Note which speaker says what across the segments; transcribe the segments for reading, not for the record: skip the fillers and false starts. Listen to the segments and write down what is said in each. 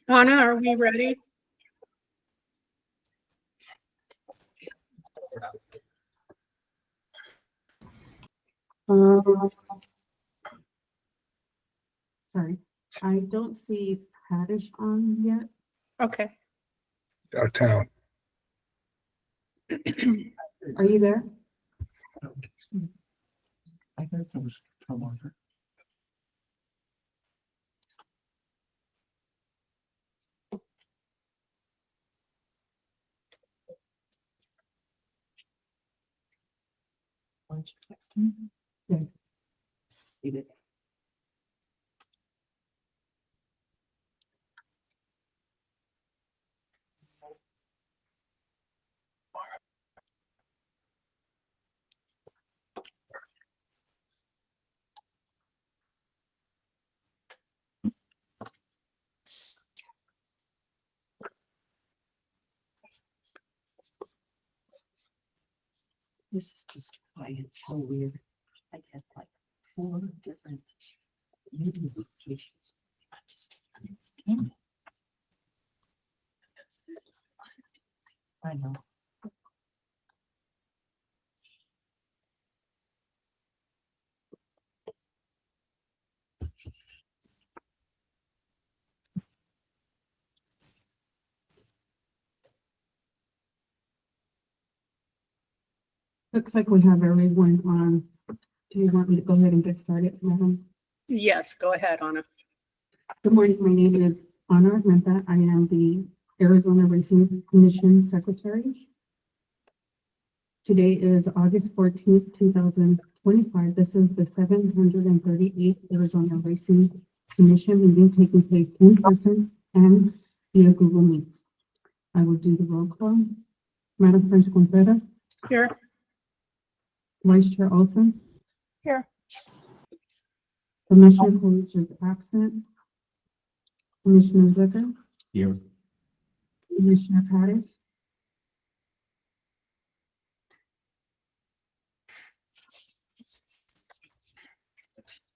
Speaker 1: Anna, are we ready?
Speaker 2: Sorry, I don't see Padish on yet.
Speaker 1: Okay.
Speaker 3: Our town.
Speaker 2: Are you there?
Speaker 3: I heard there was trouble.
Speaker 2: Why don't you text me? Yeah. You did. This is just why it's so weird. I get like 4 different meeting notifications. I just don't understand it. I know. Looks like we have everyone on. Do you want me to go ahead and get started, madam?
Speaker 1: Yes, go ahead, Anna.
Speaker 2: Good morning. My name is Ana Armenta. I am the Arizona Racing Commission Secretary. Today is August 14th, 2025. This is the 738th Arizona Racing Commission meeting taking place in person and via Google Meet. I will do the roll call. Madam French Contreras,
Speaker 1: Here.
Speaker 2: Vice Chair Olson,
Speaker 1: Here.
Speaker 2: Commissioner Coolidge is absent. Commissioner Zucker,
Speaker 3: Here.
Speaker 2: Commissioner Paddock,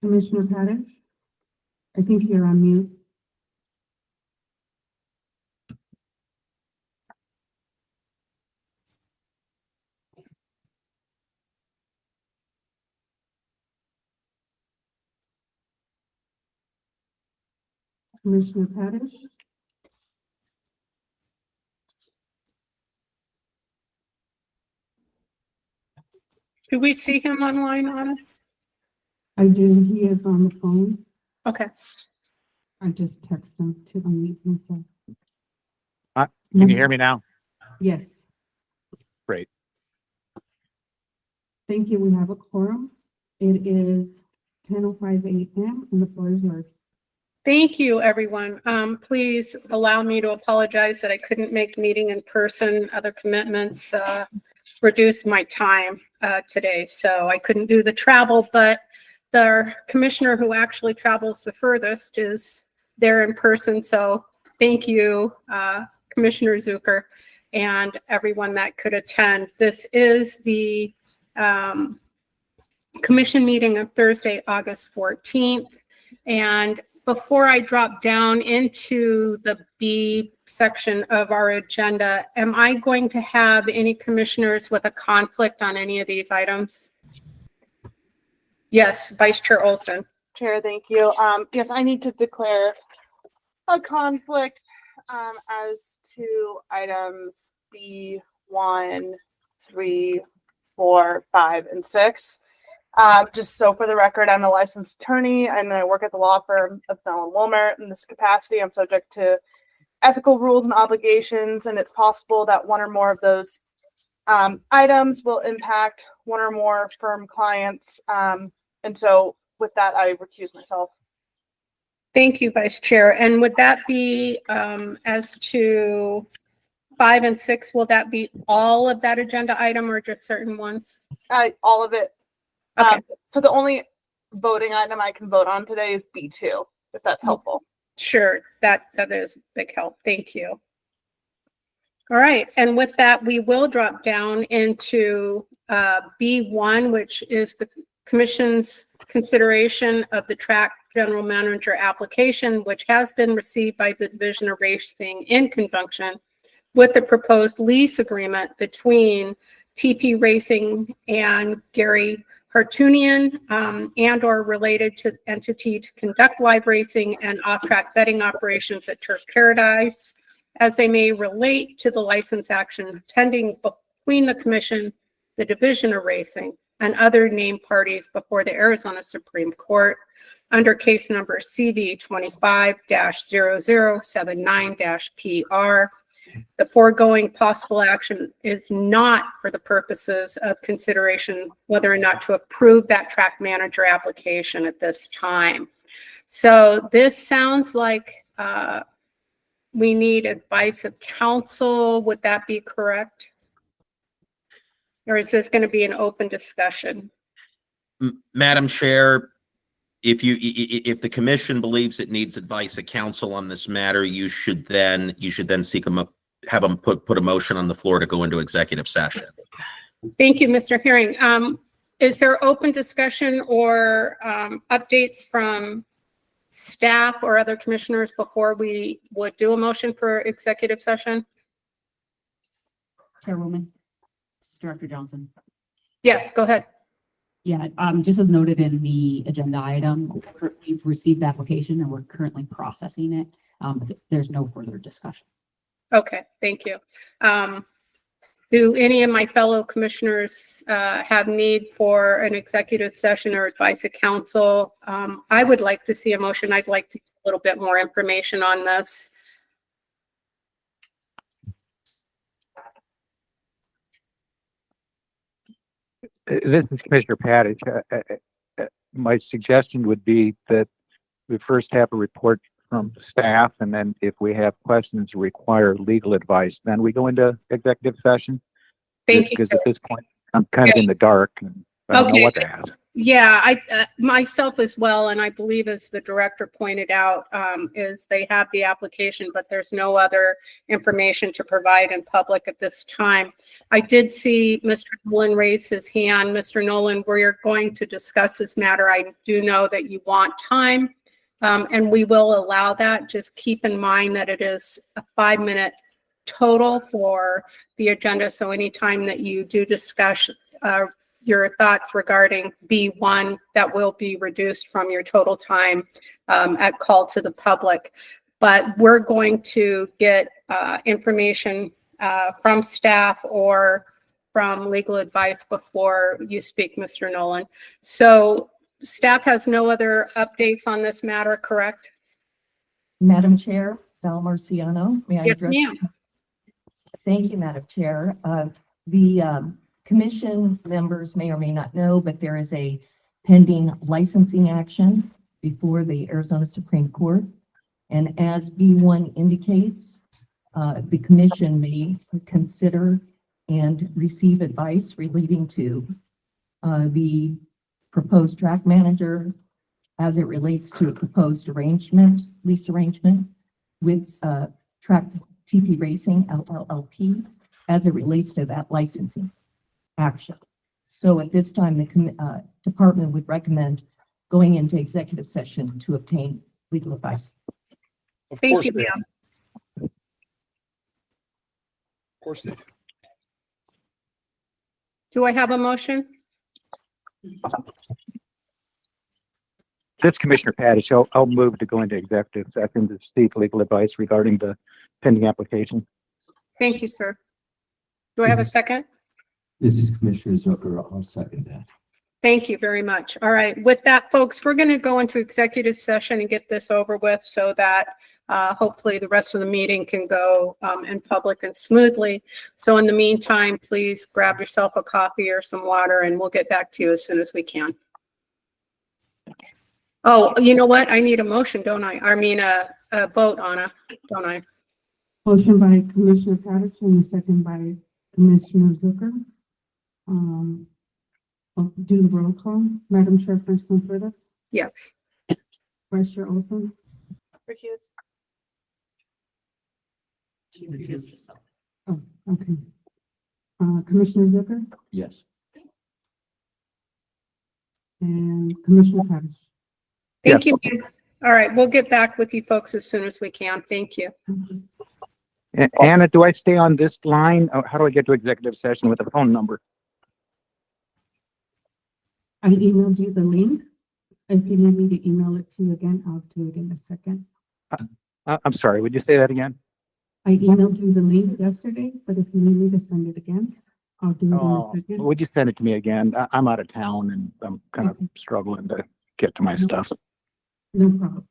Speaker 2: Commissioner Paddock, I think you're on mute. Commissioner Paddock,
Speaker 1: Do we see him online, Anna?
Speaker 2: I do. He is on the phone.
Speaker 1: Okay.
Speaker 2: I just text him to unmute himself.
Speaker 4: Can you hear me now?
Speaker 2: Yes.
Speaker 4: Great.
Speaker 2: Thank you. We have a quorum. It is 10:05 a.m. and the floor is yours.
Speaker 1: Thank you, everyone. Please allow me to apologize that I couldn't make the meeting in person. Other commitments reduced my time today, so I couldn't do the travel, but the commissioner who actually travels the furthest is there in person. So thank you Commissioner Zucker, and everyone that could attend. This is the commission meeting of Thursday, August 14th. And before I drop down into the B section of our agenda, am I going to have any commissioners with a conflict on any of these items? Yes, Vice Chair Olson.
Speaker 5: Chair, thank you. Yes, I need to declare a conflict as to items B1, 3, 4, 5, and 6. Just so for the record, I'm a licensed attorney and I work at the law firm of Snell & Wilmer. In this capacity, I'm subject to ethical rules and obligations, and it's possible that one or more of those items will impact one or more firm clients. And so with that, I recuse myself.
Speaker 1: Thank you, Vice Chair. And would that be as to 5 and 6, will that be all of that agenda item or just certain ones?
Speaker 5: All of it.
Speaker 1: Okay.
Speaker 5: So the only voting item I can vote on today is B2, if that's helpful.
Speaker 1: Sure, that is big help. Thank you. All right, and with that, we will drop down into B1, which is the Commission's consideration of the track general manager application, which has been received by the Division of Racing in conjunction with the proposed lease agreement between TP Racing and Gary Hartunian and or related to entity to conduct live racing and off-track betting operations at Turf Paradise as they may relate to the license action pending between the Commission, the Division of Racing, and other named parties before the Arizona Supreme Court under case number CV 25-0079-PR. The foregoing possible action is not for the purposes of consideration whether or not to approve that track manager application at this time. So this sounds like we need advice of counsel. Would that be correct? Or is this going to be an open discussion?
Speaker 6: Madam Chair, if the commission believes it needs advice of counsel on this matter, you should then seek have them put a motion on the floor to go into executive session.
Speaker 1: Thank you, Mr. Herring. Is there open discussion or updates from staff or other commissioners before we would do a motion for executive session?
Speaker 2: Chairwoman, this is Director Johnson.
Speaker 1: Yes, go ahead.
Speaker 2: Yeah, just as noted in the agenda item, we've received the application and we're currently processing it. But there's no further discussion.
Speaker 1: Okay, thank you. Do any of my fellow commissioners have need for an executive session or advice of counsel? I would like to see a motion. I'd like to get a little bit more information on this.
Speaker 4: This is Commissioner Patich. My suggestion would be that we first have a report from staff, and then if we have questions or require legal advice, then we go into executive session.
Speaker 1: Thank you.
Speaker 4: Because at this point, I'm kind of in the dark and I don't know what to ask.
Speaker 1: Yeah, I myself as well, and I believe as the director pointed out, is they have the application, but there's no other information to provide in public at this time. I did see Mr. Nolan raise his hand. Mr. Nolan, we're going to discuss this matter. I do know that you want time, and we will allow that. Just keep in mind that it is a 5-minute total for the agenda. So anytime that you do discuss your thoughts regarding B1, that will be reduced from your total time at call to the public. But we're going to get information from staff or from legal advice before you speak, Mr. Nolan. So staff has no other updates on this matter, correct?
Speaker 7: Madam Chair, Val Marciano, may I
Speaker 1: Yes,
Speaker 7: address?
Speaker 1: ma'am.
Speaker 7: Thank you, Madam Chair. The commission members may or may not know, but there is a pending licensing action before the Arizona Supreme Court. And as B1 indicates, the commission may consider and receive advice relating to the proposed track manager as it relates to a proposed arrangement, lease arrangement with track TP Racing LLP as it relates to that licensing action. So at this time, the department would recommend going into executive session to obtain legal advice.
Speaker 3: Of
Speaker 1: Thank
Speaker 3: course
Speaker 1: you,
Speaker 3: they-
Speaker 1: ma'am.
Speaker 3: Of course they do.
Speaker 1: Do I have a motion?
Speaker 4: This Commissioner Patty, so I'll move to go into executive session to seek legal advice regarding the pending application.
Speaker 1: Thank you, sir. Do I have a second?
Speaker 8: This is Commissioner Zucker. I'll second that.
Speaker 1: Thank you very much. All right, with that, folks, we're going to go into executive session and get this over with so that hopefully the rest of the meeting can go in public and smoothly. So in the meantime, please grab yourself a coffee or some water and we'll get back to you as soon as we can. Oh, you know what? I need a motion, don't I? I mean, a vote, Anna, don't I?
Speaker 2: Motion by Commissioner Patterson, and a second by Commissioner Zucker. I'll do the roll call. Madam Chair, first one for this.
Speaker 1: Yes.
Speaker 2: Vice Chair Olson,
Speaker 5: Recuse.
Speaker 2: oh, okay. Commissioner Zucker
Speaker 8: Yes.
Speaker 2: and Commissioner Patterson.
Speaker 1: Thank
Speaker 4: Yes.
Speaker 1: you. All right, we'll get back with you folks as soon as we can. Thank you.
Speaker 4: Anna, do I stay on this line? Or how do I get to executive session with a phone number?
Speaker 2: I emailed you the link. If you need me to email it to you again, I'll do it in a second.
Speaker 4: I'm sorry, would you say that again?
Speaker 2: I emailed you the link yesterday, but if you need me to send it again, I'll do it in a
Speaker 4: Oh,
Speaker 2: second.
Speaker 4: would you send it to me again? I'm out of town and I'm kind of
Speaker 2: Okay.
Speaker 4: struggling to get to my stuff.
Speaker 2: No problem.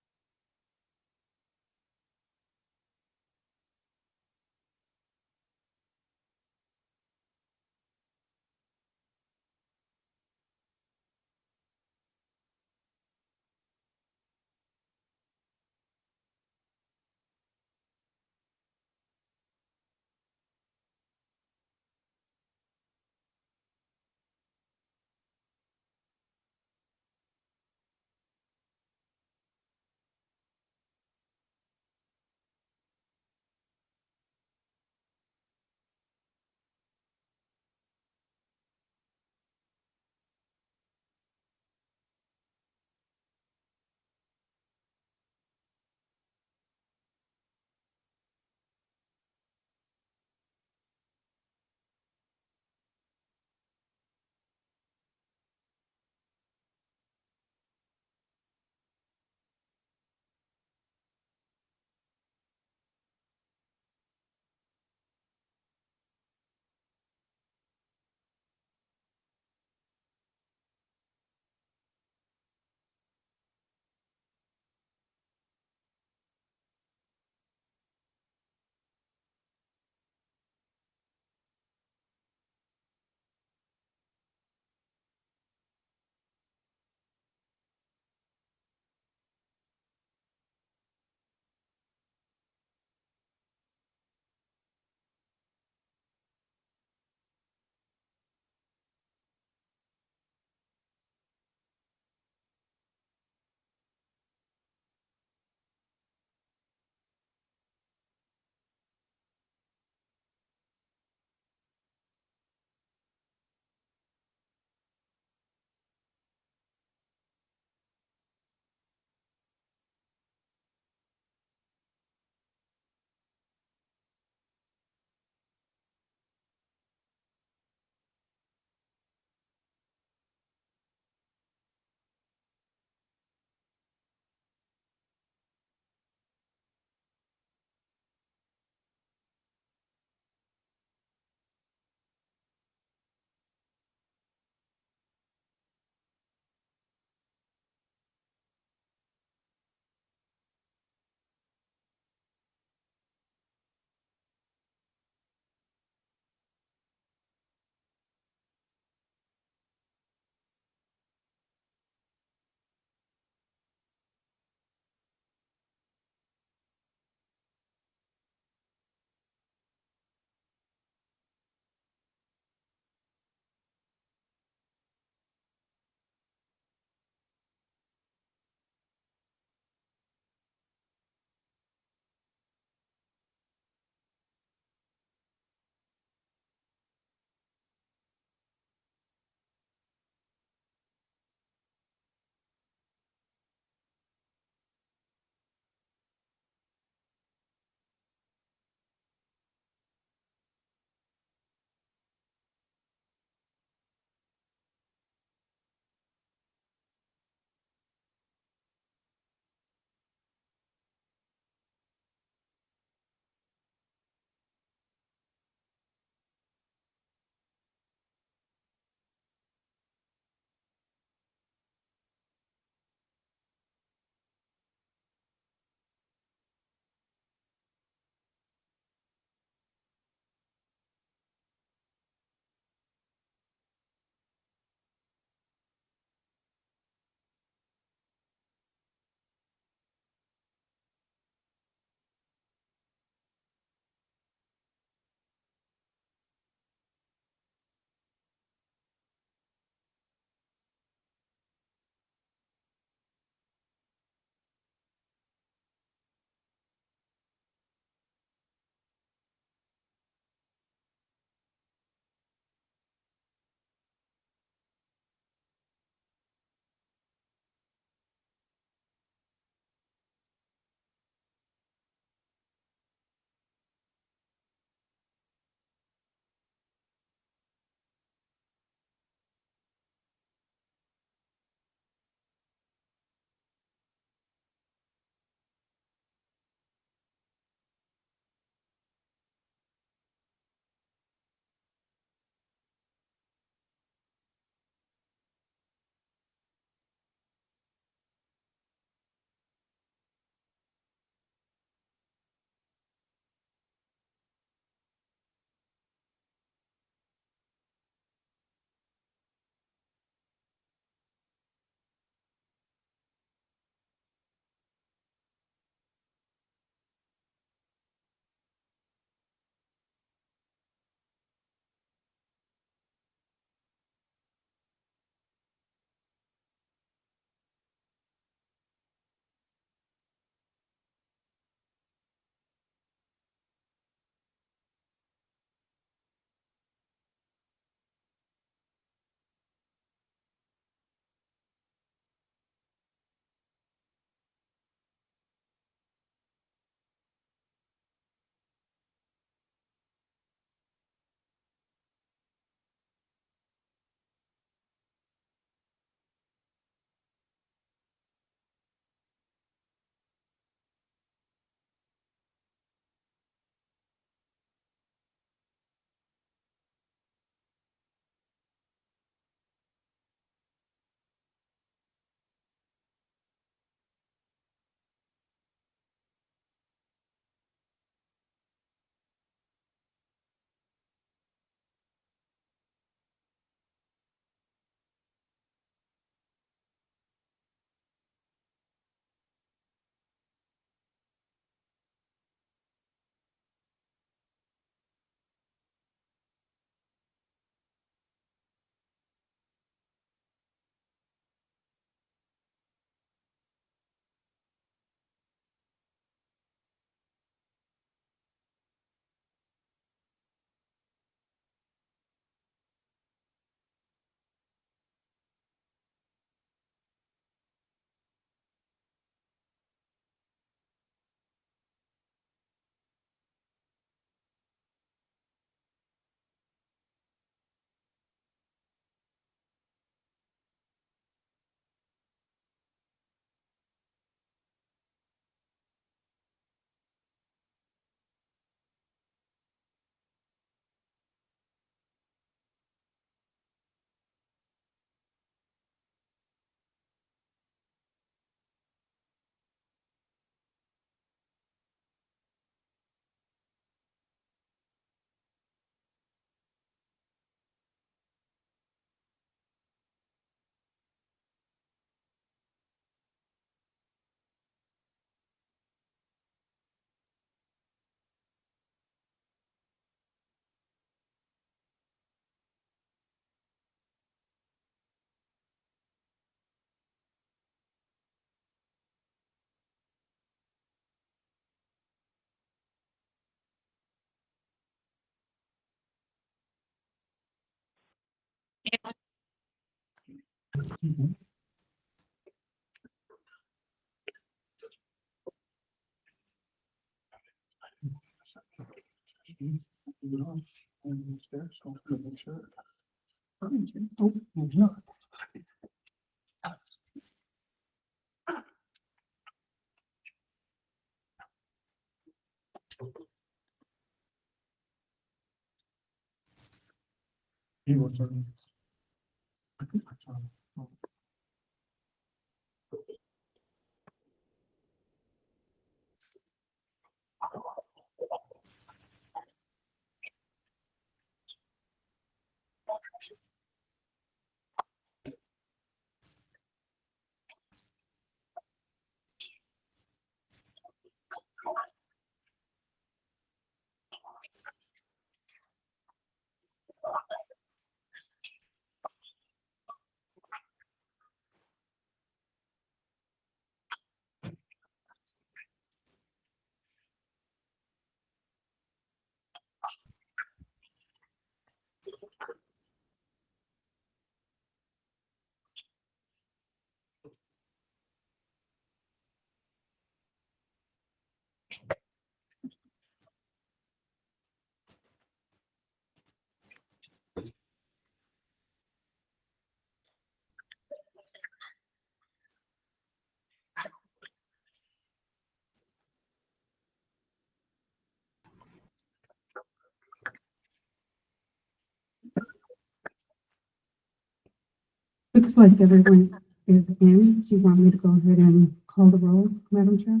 Speaker 2: Looks like everyone is in. Do you want me to go ahead and call the roll, Madam Chair?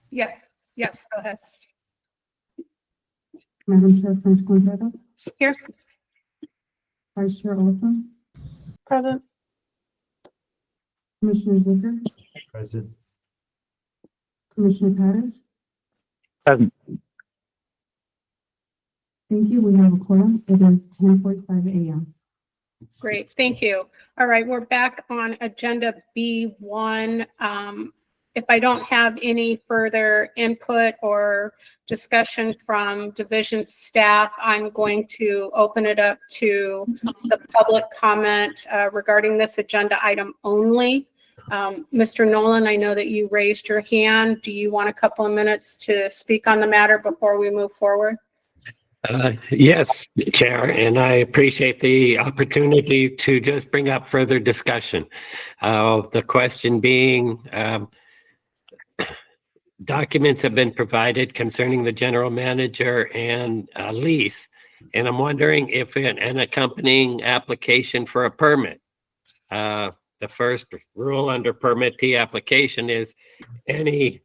Speaker 1: Yes, yes, go ahead.
Speaker 2: Madam Chair, French Contreras,
Speaker 1: Here,
Speaker 2: Vice Chair Olson,
Speaker 5: Present.
Speaker 2: Commissioner Zucker,
Speaker 8: Present.
Speaker 2: Commissioner Patterson.
Speaker 4: Present.
Speaker 2: Thank you. We have a quorum. It is 10:45 a.m.
Speaker 1: great, thank you. All right, we're back on agenda B1. If I don't have any further input or discussion from division staff, I'm going to open it up to the public comment regarding this agenda item only. Mr. Nolan, I know that you raised your hand. Do you want a couple of minutes to speak on the matter before we move forward?
Speaker 9: Yes, Chair, and I appreciate the opportunity to just bring up further discussion. The question being, documents have been provided concerning the general manager and lease, and I'm wondering if an accompanying application for a permit. The first rule under permittee application is any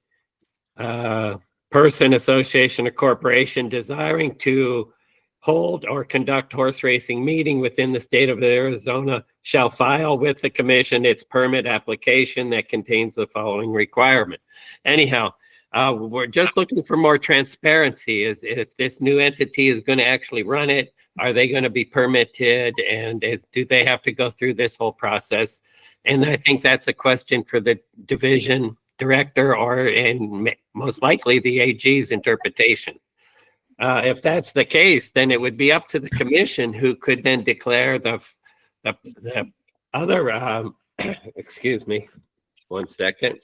Speaker 9: person, association, or corporation desiring to hold or conduct horse racing meeting within the state of Arizona shall file with the commission its permit application that contains the following requirement. Anyhow, we're just looking for more transparency. Is if this new entity is going to actually run it, are they going to be permitted, and do they have to go through this whole process? And I think that's a question for the division director and most likely the AG's interpretation. If that's the case, then it would be up to the commission, who could then declare the other, excuse me, one second,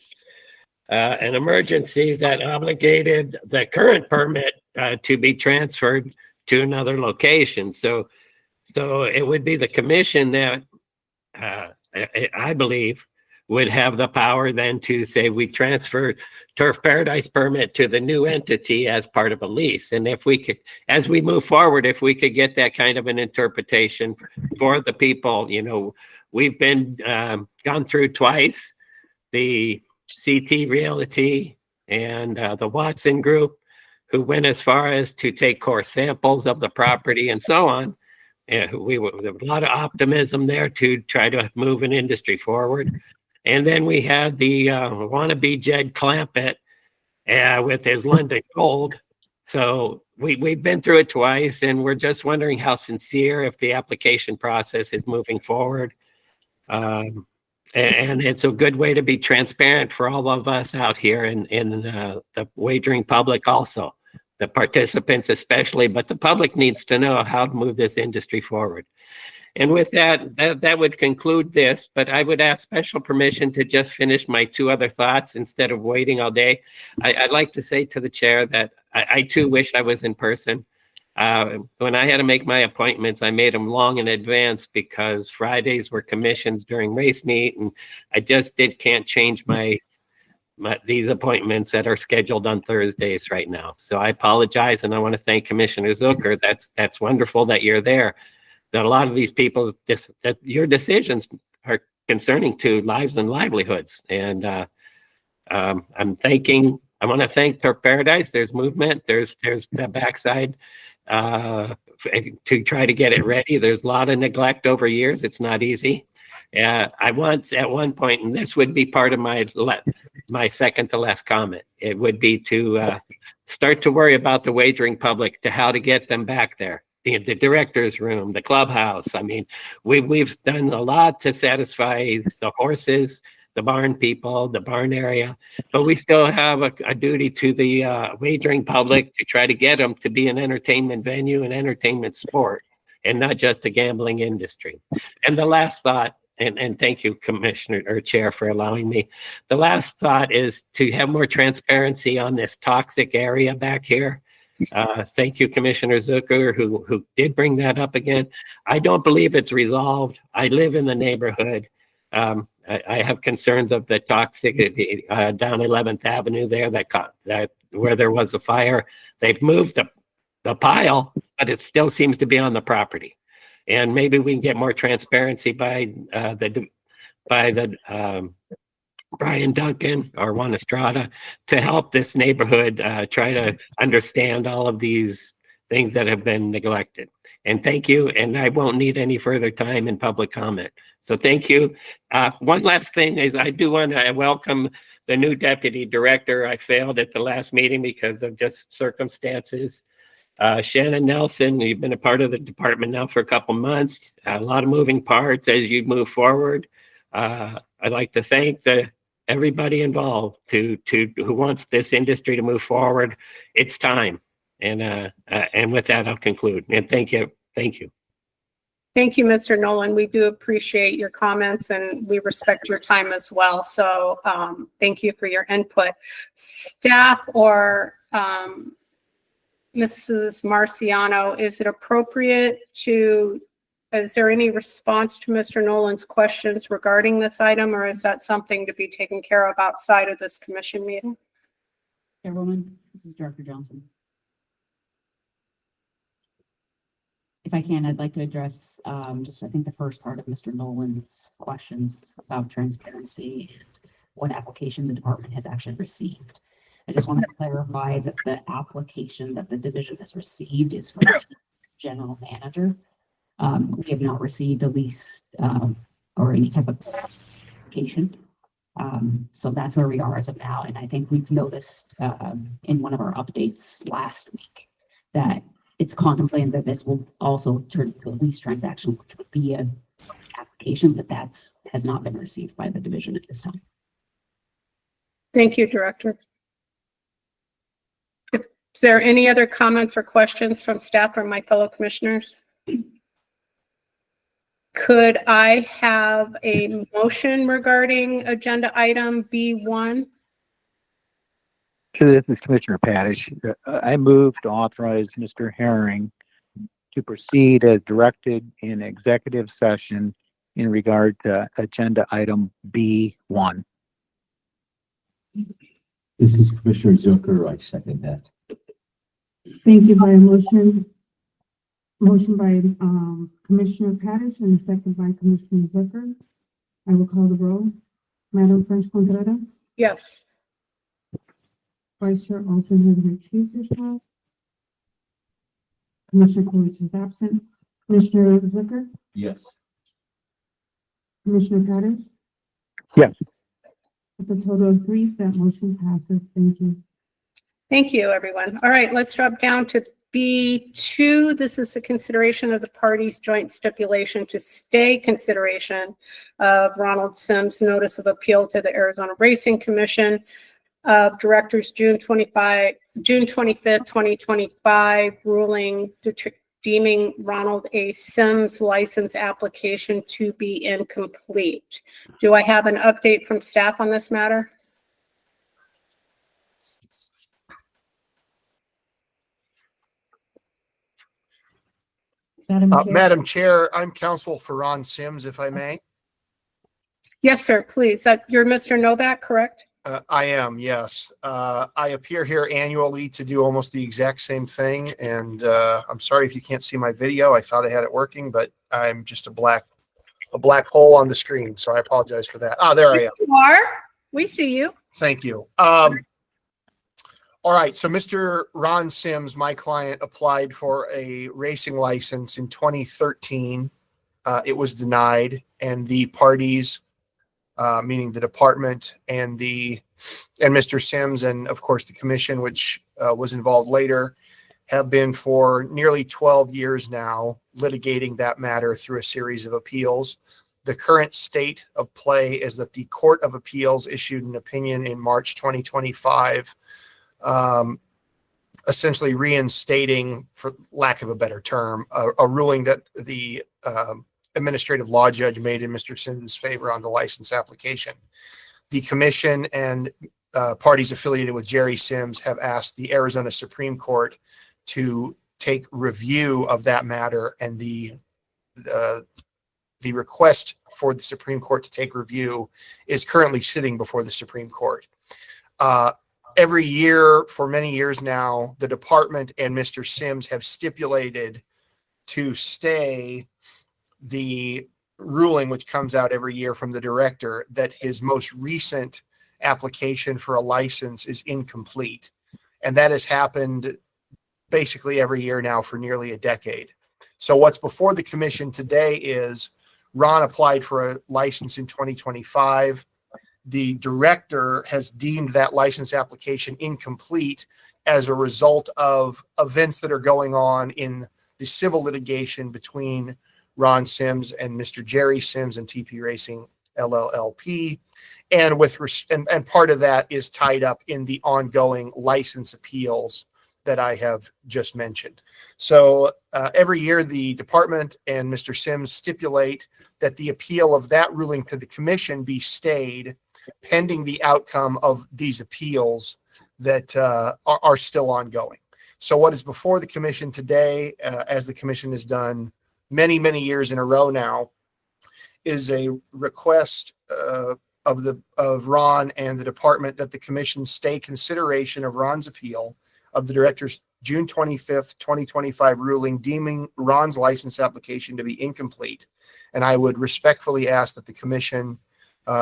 Speaker 9: an emergency that obligated the current permit to be transferred to another location. So it would be the commission that I believe would have the power then to say we transfer Turf Paradise permit to the new entity as part of a lease. And if we could, as we move forward, if we could get that kind of an interpretation for the people, we've been gone through twice, the CT Realty and the Watson Group, who went as far as to take core samples of the property and so on. There was a lot of optimism there to try to move an industry forward. And then we had the wannabe Jed Clampett with his London Gold. So we've been through it twice, and we're just wondering how sincere, if the application process is moving forward. And it's a good way to be transparent for all of us out here in the wagering public also. The participants especially, but the public needs to know how to move this industry forward. And with that would conclude this, but I would ask special permission to just finish my two other thoughts instead of waiting all day. I'd like to say to the chair that I too wish I was in person. When I had to make my appointments, I made them long in advance because Fridays were commissions during race meet, and I just can't change these appointments that are scheduled on Thursdays right now. So I apologize, and I want to thank Commissioner Zucker. That's wonderful that you're there. That a lot of these people, that your decisions are concerning to lives and livelihoods. And I want to thank Turk Paradise. There's movement. There's the backside to try to get it ready. There's a lot of neglect over years. It's not easy. I once at one point, and this would be part of my second to last comment, it would be to start to worry about the wagering public, to how to get them back there. The director's room, the clubhouse. I mean, we've done a lot to satisfy the horses, the barn people, the barn area, but we still have a duty to the wagering public to try to get them to be an entertainment venue and entertainment sport, and not just a gambling industry. And the last thought, and thank you, Commissioner or Chair, for allowing me. The last thought is to have more transparency on this toxic area back here. Thank you, Commissioner Zucker, who did bring that up again. I don't believe it's resolved. I live in the neighborhood. I have concerns of the toxic down 11th Avenue there that where there was a fire. They've moved the pile, but it still seems to be on the property. And maybe we can get more transparency by Brian Duncan or Juan Estrada to help this neighborhood try to understand all of these things that have been neglected. And thank you. And I won't need any further time in public comment. So thank you. One last thing is I do want to welcome the new deputy director. I failed at the last meeting because of just circumstances. Shannon Nelson, you've been a part of the department now for a couple months. A lot of moving parts as you move forward. I'd like to thank everybody involved who wants this industry to move forward. It's time. And with that, I'll conclude. And thank you. Thank you.
Speaker 1: Thank you, Mr. Nolan. We do appreciate your comments and we respect your time as well. So thank you for your input. Staff or Mrs. Marciano, is it appropriate is there any response to Mr. Nolan's questions regarding this item, or is that something to be taken care of outside of this commission meeting?
Speaker 2: Chairwoman, this is Director Johnson. If I can, I'd like to address I think the first part of Mr. Nolan's questions about transparency and what application the department has actually received. I just want to clarify that the application that the division has received is from the general manager. We have not received a lease or any type of application. So that's where we are as of now. And I think we've noticed in one of our updates last week that it's contemplated that this will also turn into a lease transaction, which would be an application, but has not been received by the division at this time.
Speaker 1: Thank you, Director. Is there any other comments or questions from staff or my fellow commissioners? Could I have a motion regarding agenda item B1?
Speaker 4: This is Commissioner Padish. I move to authorize Mr. Herring to proceed as directed in executive session in regard to agenda item B1.
Speaker 8: This is Commissioner Zucker. I second that.
Speaker 2: Thank you. By a motion by Commissioner Padish and a second by Commissioner Zucker. I will call the roll. Madam French Contreras.
Speaker 1: Yes.
Speaker 2: Vice Chair Olson has recused herself. Commissioner Coolidge is absent. Commissioner Zucker.
Speaker 8: Yes.
Speaker 2: Commissioner Padish.
Speaker 4: Yes.
Speaker 2: With a total of 3, that motion passes. Thank you.
Speaker 1: Thank you, everyone. All right, let's drop down to B2. This is the consideration of the parties' joint stipulation to stay consideration of Ronald Sims' notice of appeal to the Arizona Racing Commission of Directors June 25th, 2025, ruling deeming Ronald A. Sims license application to be incomplete. Do I have an update from staff on this matter?
Speaker 7: Madam Chair?
Speaker 10: Madam Chair, I'm counsel for Ron Sims, if I may.
Speaker 1: Yes, sir, please. You're Mr. Novak, correct?
Speaker 10: I am, yes. I appear here annually to do almost the exact same thing, and I'm sorry if you can't see my video. I thought I had it working, but I'm just a black hole on the screen, so I apologize for that. Ah, there I am.
Speaker 1: You are. We see you.
Speaker 10: Thank you. All right, so Mr. Ron Sims, my client, applied for a racing license in 2013. It was denied, and the parties, meaning the department and Mr. Sims, and of course the commission, which was involved later, have been for nearly 12 years now litigating that matter through a series of appeals. The current state of play is that the Court of Appeals issued an opinion in March 2025, essentially reinstating, for lack of a better term, a ruling that the administrative law judge made in Mr. Sims's favor on the license application. The commission and parties affiliated with Jerry Sims have asked the Arizona Supreme Court to take review of that matter, and the request for the Supreme Court to take review is currently sitting before the Supreme Court. Every year for many years now, the department and Mr. Sims have stipulated to stay the ruling, which comes out every year from the director, that his most recent application for a license is incomplete. And that has happened basically every year now for nearly a decade. So what's before the commission today is Ron applied for a license in 2025. The director has deemed that license application incomplete as a result of events that are going on in the civil litigation between Ron Sims and Mr. Jerry Sims and TP Racing LLLP. And part of that is tied up in the ongoing license appeals that I have just mentioned. So every year the department and Mr. Sims stipulate that the appeal of that ruling to the commission be stayed pending the outcome of these appeals that are still ongoing. So what is before the commission today, as the commission has done many, many years in a row now, is a request of Ron and the department that the commission stay consideration of Ron's appeal of the director's June 25th, 2025 ruling deeming Ron's license application to be incomplete. And I would respectfully ask that the commission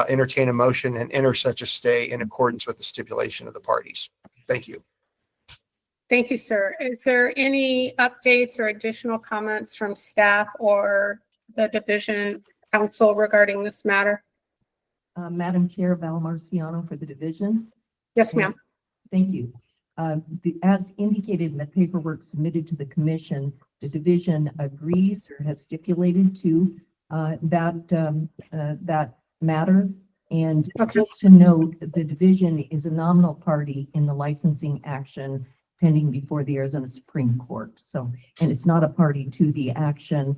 Speaker 10: entertain a motion and enter such a stay in accordance with the stipulation of the parties. Thank you.
Speaker 1: Thank you, sir. Is there any updates or additional comments from staff or the division counsel regarding this matter?
Speaker 7: Madam Chair, Val Marciano for the division.
Speaker 1: Yes, ma'am.
Speaker 7: Thank you. As indicated in the paperwork submitted to the commission, the division agrees or has stipulated to that matter. And just to note, the division is a nominal party in the licensing action pending before the Arizona Supreme Court. So, and it's not a party to the action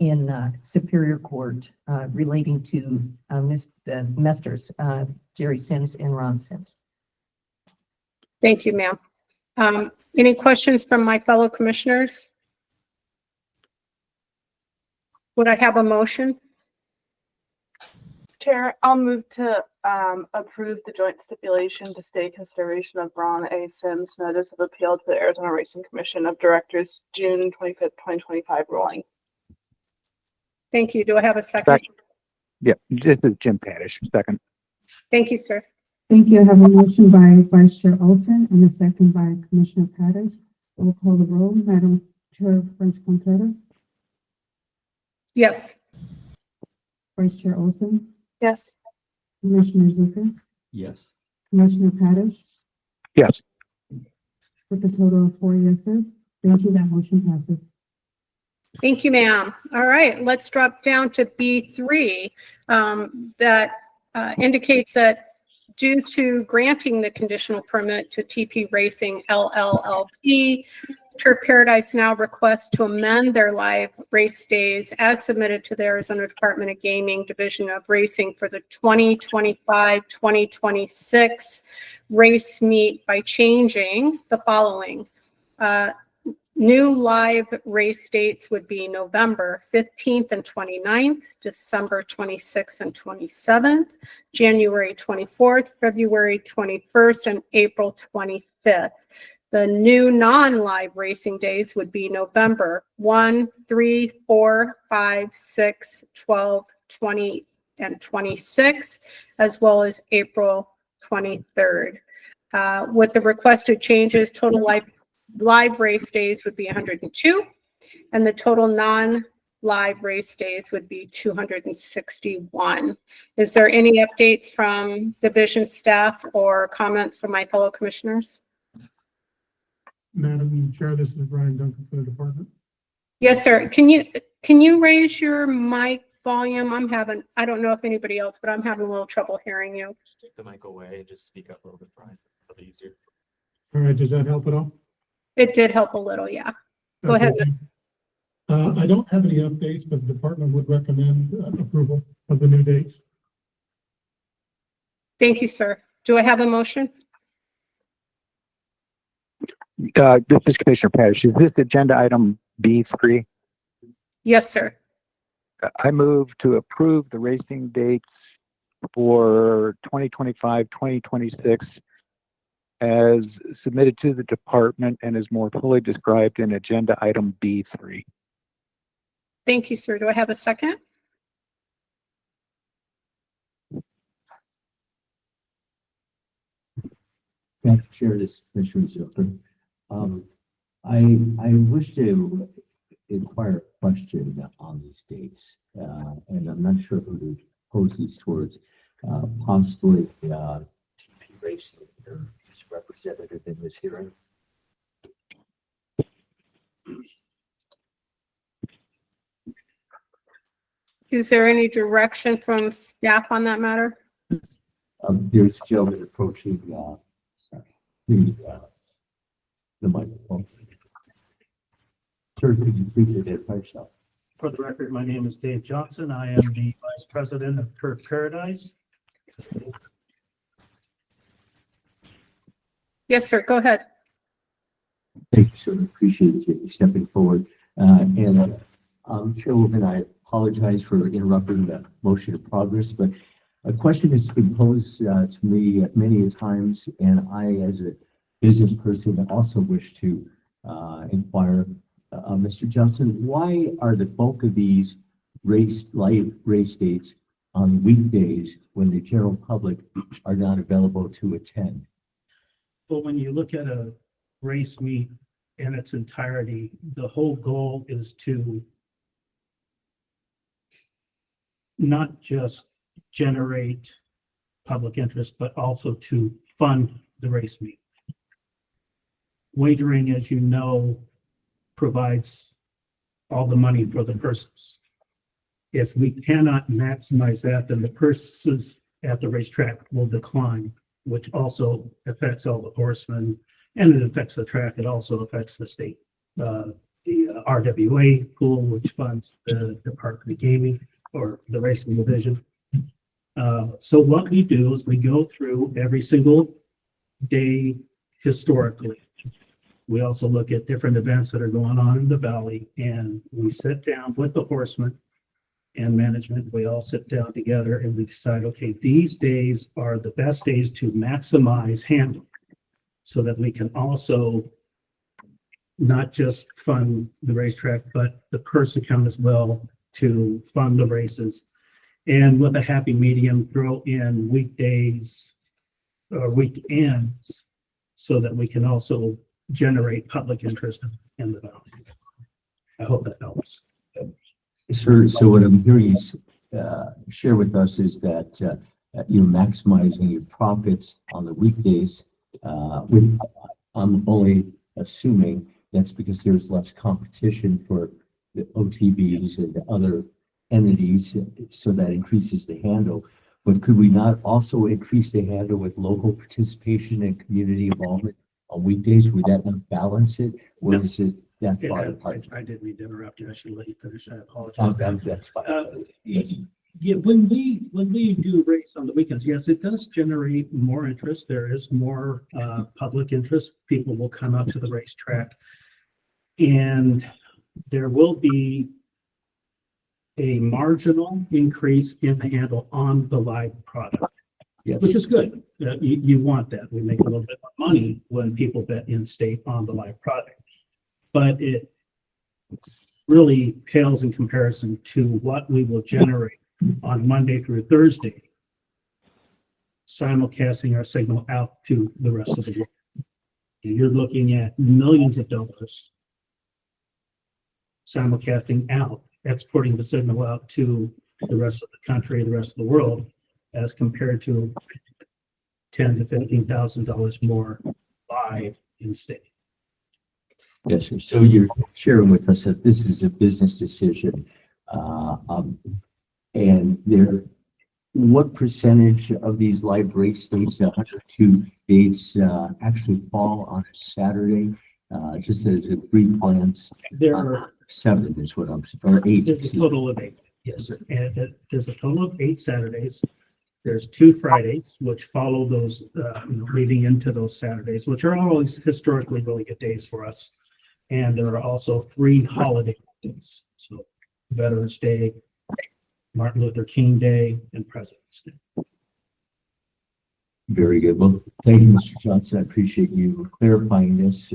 Speaker 7: in Superior Court relating to the Mesters, Jerry Sims and Ron Sims.
Speaker 1: Thank you, ma'am. Any questions from my fellow commissioners? Would I have a motion?
Speaker 5: Chair, I'll move to approve the joint stipulation to stay consideration of Ron A. Sims' notice of appeal to the Arizona Racing Commission of Directors June 25th, 2025 ruling.
Speaker 1: Thank you. Do I have a second?
Speaker 4: Second. Yeah, this is Jim Padish, second.
Speaker 1: Thank you, sir.
Speaker 2: Thank you. I have a motion by Vice Chair Olson and a second by Commissioner Paddock. We'll call the roll. Madam Chair French Contreras,
Speaker 1: Yes.
Speaker 2: Vice Chair Olson,
Speaker 5: Yes.
Speaker 2: Commissioner Zucker,
Speaker 8: Yes.
Speaker 2: Commissioner Paddock,
Speaker 4: Yes.
Speaker 2: with a total of 4 yeses. Thank you. That motion passes.
Speaker 1: Thank you, ma'am. All right, let's drop down to B3. That indicates that due to granting the conditional permit to TP Racing LLLP Turf Paradise now requests to amend their live race days as submitted to the Arizona Department of Gaming Division of Racing for the 2025-2026 race meet by changing the following. New live race dates would be November 15th and 29th, December 26th and 27th, January 24th, February 21st, and April 25th. The new non-live racing days would be November 1, 3, 4, 5, 6, 12, 20, and 26, as well as April 23rd. With the requested changes, total live race days would be 102, and the total non-live race days would be 261. Is there any updates from division staff or comments from my fellow commissioners?
Speaker 3: Madam Chair, this is Brian Duncan for the department.
Speaker 1: Yes, sir. Can you raise your mic volume? I don't know if anybody else, but I'm having a little trouble hearing you.
Speaker 11: Take the mic away and just speak up a little bit, Brian. It'll be easier.
Speaker 3: All right, does that help at all?
Speaker 1: It did help a little, yeah. Go ahead.
Speaker 3: Okay. I don't have any updates, but the department would recommend approval of the new dates.
Speaker 1: Thank you, sir. Do I have a motion?
Speaker 4: This is Commissioner Parrish. Is this agenda item B3?
Speaker 1: Yes, sir.
Speaker 4: I move to approve the racing dates for 2025, 2026 as submitted to the department and is more fully described in agenda item B3.
Speaker 1: Thank you, sir. Do I have a second?
Speaker 8: Madam Chair, this is Commissioner Zucker. I wish to inquire a question on these dates, and I'm not sure who to pose these towards. Possibly TP Racing is their representative in this hearing.
Speaker 1: Is there any direction from staff on that matter?
Speaker 8: There's a gentleman approaching the microphone. Sir, could you please identify yourself?
Speaker 12: For the record, my name is Dave Johnson. I am the Vice President of Turf Paradise.
Speaker 1: Yes, sir. Go ahead.
Speaker 8: Thank you, sir. Appreciate you stepping forward. Chairwoman, I apologize for interrupting the motion of progress, but a question has been posed to me many times, and I, as a business person, also wish to inquire, Mr. Johnson, why are the bulk of these live race dates on weekdays when the general public are not available to attend?
Speaker 12: Well, when you look at a race meet in its entirety, the whole goal is to not just generate public interest, but also to fund the race meet. Wagering, as you know, provides all the money for the purses. If we cannot maximize that, then the purses at the racetrack will decline, which also affects all the horsemen, and it affects the track. It also affects the state, the RWA pool, which funds the Department of Gaming or the racing division. So what we do is we go through every single day historically. We also look at different events that are going on in the valley, and we sit down with the horsemen and management. We all sit down together and we decide, okay, these days are the best days to maximize handle so that we can also not just fund the racetrack, but the purse account as well to fund the races. And with a happy medium, throw in weekdays or weekends so that we can also generate public interest in the valley. I hope that helps.
Speaker 8: Sir, so what I'm hearing you share with us is that you're maximizing your profits on the weekdays. I'm only assuming that's because there's less competition for the OTBs and the other entities, so that increases the handle. But could we not also increase the handle with local participation and community involvement on weekdays, would that not balance it? Or
Speaker 12: No.
Speaker 8: is it that
Speaker 12: Yeah,
Speaker 8: far apart?
Speaker 12: I didn't mean to interrupt you. I should let you finish. I
Speaker 8: Oh,
Speaker 12: apologize.
Speaker 8: that's fine.
Speaker 12: Yes. Yeah, when we do race on the weekends, yes, it does generate more interest. There is more public interest. People will come out to the racetrack. And there will be a marginal increase in the handle on the live product,
Speaker 8: Yes.
Speaker 12: which is good. You want that. We make a little bit of money when people bet in state on the live product. But it really pales in comparison to what we will generate on Monday through Thursday, simulcasting our signal out to the rest of the world. And you're looking at millions of dollars simulcasting out, exporting the signal out to the rest of the country, the rest of the world, as compared to $10,000 to $15,000 more live in state.
Speaker 8: Yes, sir. So you're sharing with us that this is a business decision. And what percentage of these live race dates, the 102 dates, actually fall on a Saturday? Just as a brief glance,
Speaker 12: There are
Speaker 8: 7 is what I'm, or 8.
Speaker 12: There's a total of 8, yes. And there's a total of 8 Saturdays. There's 2 Fridays, which follow those, leading into those Saturdays, which are always historically really good days for us. And there are also 3 holiday days. So Veterans Day, Martin Luther King Day, and President's Day.
Speaker 8: Very good. Well, thank you, Mr. Johnson. I appreciate you clarifying this.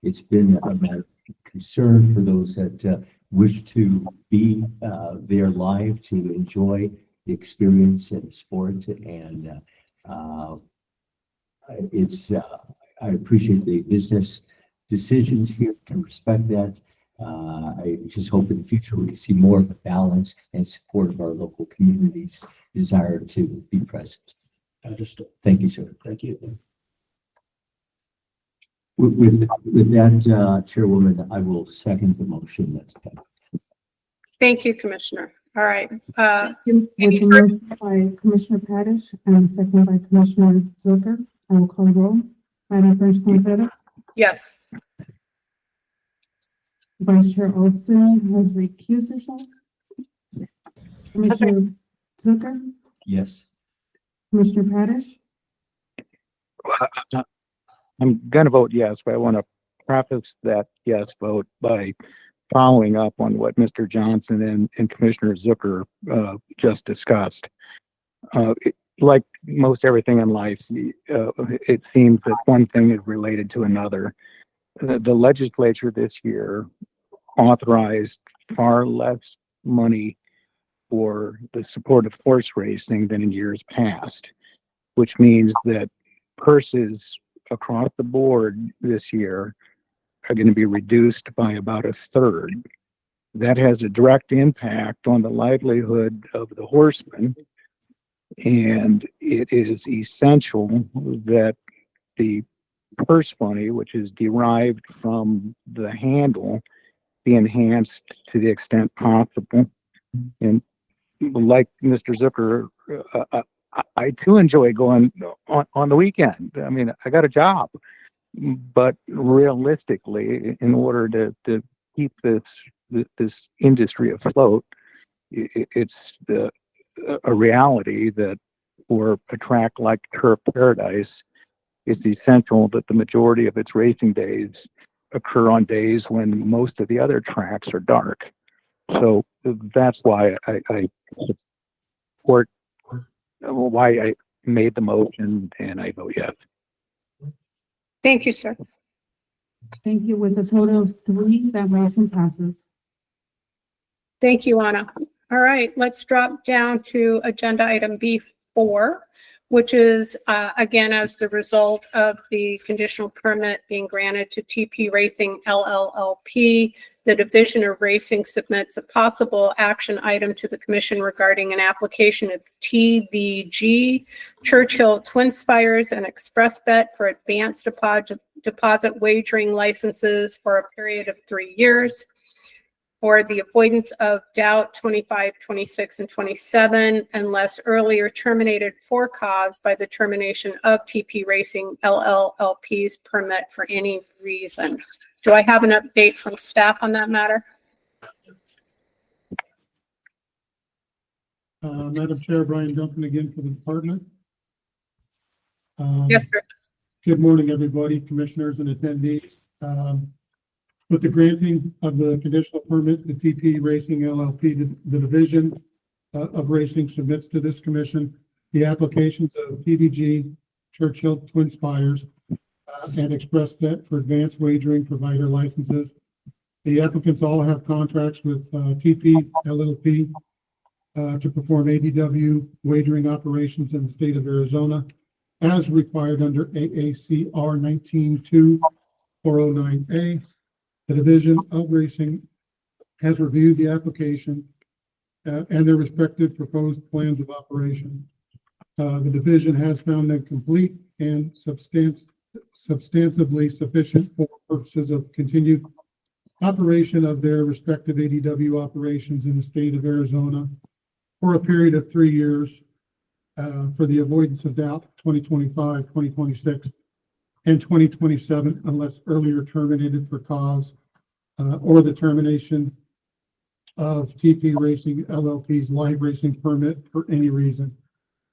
Speaker 8: It's been a matter of concern for those that wish to be there live to enjoy the experience and sport. And I appreciate the business decisions here, can respect that. I just hope in the future we can see more of a balance and support of our local community's desire to be present.
Speaker 12: Understood.
Speaker 8: Thank you, sir.
Speaker 12: Thank you.
Speaker 8: With that, Chairwoman, I will second the motion that's passed.
Speaker 1: Thank you, Commissioner. All right.
Speaker 2: With the motion by Commissioner Paddish and second by Commissioner Zucker, I will call the roll. Madam French Contreras,
Speaker 1: Yes.
Speaker 2: Vice Chair Olson has recused herself. Commissioner Zucker,
Speaker 8: Yes.
Speaker 2: Commissioner Paddish,
Speaker 4: I'm gonna vote yes, but I want to preface that yes vote by following up on what Mr. Johnson and Commissioner Zucker just discussed. Like most everything in life, it seems that one thing is related to another. The legislature this year authorized far less money for the support of horse racing than in years past, which means that purses across the board this year are going to be reduced by about a third. That has a direct impact on the livelihood of the horsemen, and it is essential that the purse money, which is derived from the handle, be enhanced to the extent possible. And like Mr. Zucker, I too enjoy going on the weekend. I mean, I got a job, but realistically, in order to keep this industry afloat, it's a reality that for a track like Turf Paradise, it's essential that the majority of its racing days occur on days when most of the other tracks are dark. So that's why I support, why I made the motion, and I vote yes.
Speaker 1: Thank you, sir.
Speaker 2: thank you. With a total of 3, that motion passes.
Speaker 1: Thank you, Anna. All right, let's drop down to agenda item B4, which is, again, as the result of the conditional permit being granted to TP Racing LLLP. The Division of Racing submits a possible action item to the commission regarding an application of TVG, Churchill Twin Spires, and Express Bet for advanced deposit wagering licenses for a period of 3 years. for the avoidance of doubt 25, 26, and 27 unless earlier terminated for cause by the termination of TP Racing LLLP's permit for any reason. Do I have an update from staff on that matter?
Speaker 3: Madam Chair, Brian Duncan again for the department.
Speaker 1: Yes, sir.
Speaker 3: Good morning, everybody, commissioners and attendees. With the granting of the conditional permit, the TP Racing LLP, the division of racing submits to this commission the applications of TVG, Churchill Twin Spires, and ExpressBet for advanced wagering provider licenses. The applicants all have contracts with TP LLP to perform ADW wagering operations in the state of Arizona as required under AACR 192409A. The Division of Racing has reviewed the application and their respective proposed plans of operation. The division has found them complete and substantively sufficient for purposes of continued operation of their respective ADW operations in the state of Arizona for a period of 3 years for the avoidance of doubt 2025, 2026, and 2027 unless earlier terminated for cause or the termination of TP Racing LLP's live racing permit for any reason.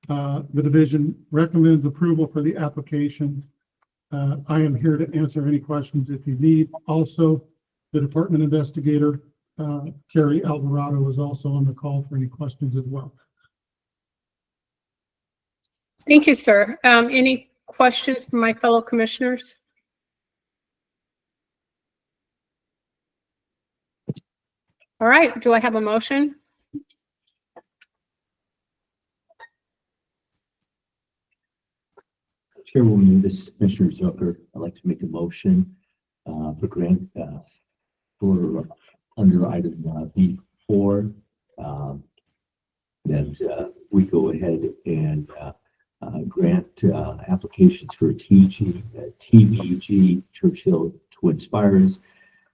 Speaker 3: The division recommends approval for the applications. I am here to answer any questions if you need. Also, the department investigator, Carrie Alvarado, is also on the call for any questions as well.
Speaker 1: Thank you, sir. Any questions from my fellow commissioners? All right, do I have a motion?
Speaker 8: Chairwoman, this is Commissioner Zucker. I'd like to make a motion for grant for under item B4 that we go ahead and grant applications for TVG Churchill Twin Spires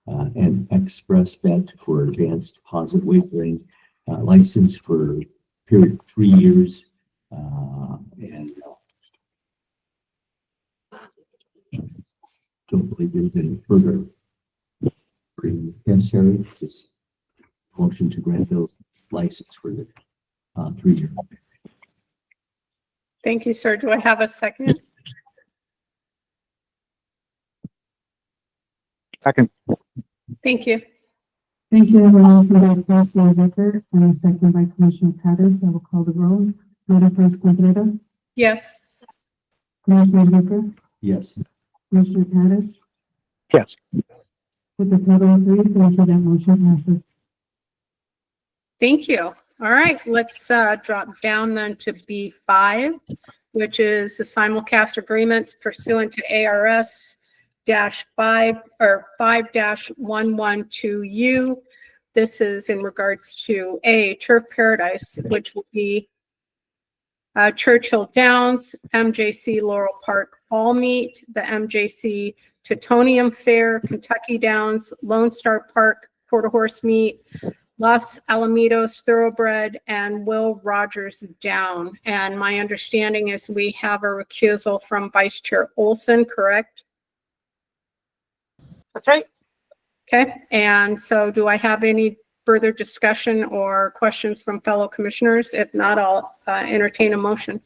Speaker 8: and ExpressBet for advanced deposit wagering license for a period of 3 years. And don't believe there's any further necessary. This motion to grant those license for the 3 year.
Speaker 1: Thank you, sir. Do I have a second?
Speaker 4: Second.
Speaker 1: Thank you.
Speaker 2: Thank you, everyone. For that, Commissioner Zucker, and second by Commissioner Patterson. I will call the roll. Madam Clerk Contreras,
Speaker 1: Yes.
Speaker 2: Commissioner Zucker,
Speaker 8: Yes.
Speaker 2: Commissioner Patterson.
Speaker 4: Yes.
Speaker 2: With the total of 3, thank you, that motion passes.
Speaker 1: Thank you. All right, let's drop down then to B5, which is the simulcast agreements pursuant to ARS -5 or 5-112U. This is in regards to Turf Paradise, which will be Churchill Downs, MJC Laurel Park Fall Meet, the MJC Teutonium Fair, Kentucky Downs, Lone Star Park Quarter Horse Meet, Los Alamitos Thoroughbred, and Will Rogers Down. And my understanding is we have a recusal from Vice Chair Olson, correct?
Speaker 5: That's right.
Speaker 1: Okay, and so do I have any further discussion or questions from fellow commissioners? If not, I'll entertain a motion.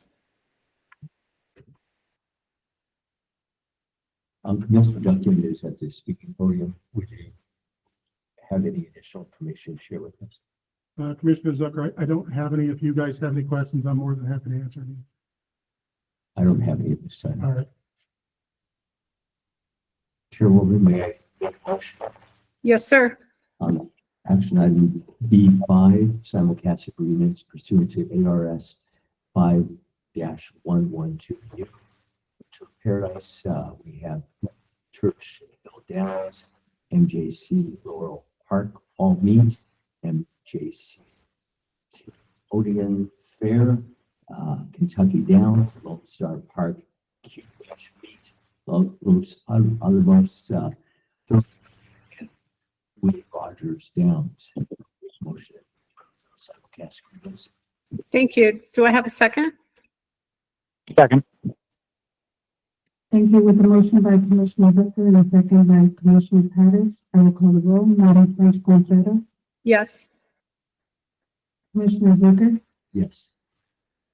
Speaker 8: Commissioner Duncan is at the speaking podium. Would you have any additional information to share with us?
Speaker 3: Commissioner Zucker, I don't have any. If you guys have any questions, I'm more than happy to answer any.
Speaker 8: I don't have any at this time.
Speaker 3: All right.
Speaker 8: Chairwoman, may I make a motion?
Speaker 1: Yes, sir.
Speaker 8: Action item B5, simulcast agreements pursuant to ARS 5-112U. Turf Paradise, we have Churchill Downs, MJC Laurel Park Fall Meet, MJC Odeon Fair, Kentucky Downs, Lone Star Park QH Meet, Los Alamos Will Rogers Downs. Motion. Simulcast, please.
Speaker 1: Thank you. Do I have a second?
Speaker 4: Second.
Speaker 2: Thank you. With the motion by Commissioner Zucker and a second by Commissioner Pettis, I will call the roll. Madam French Contreras,
Speaker 1: Yes.
Speaker 2: Commissioner Zucker,
Speaker 8: Yes.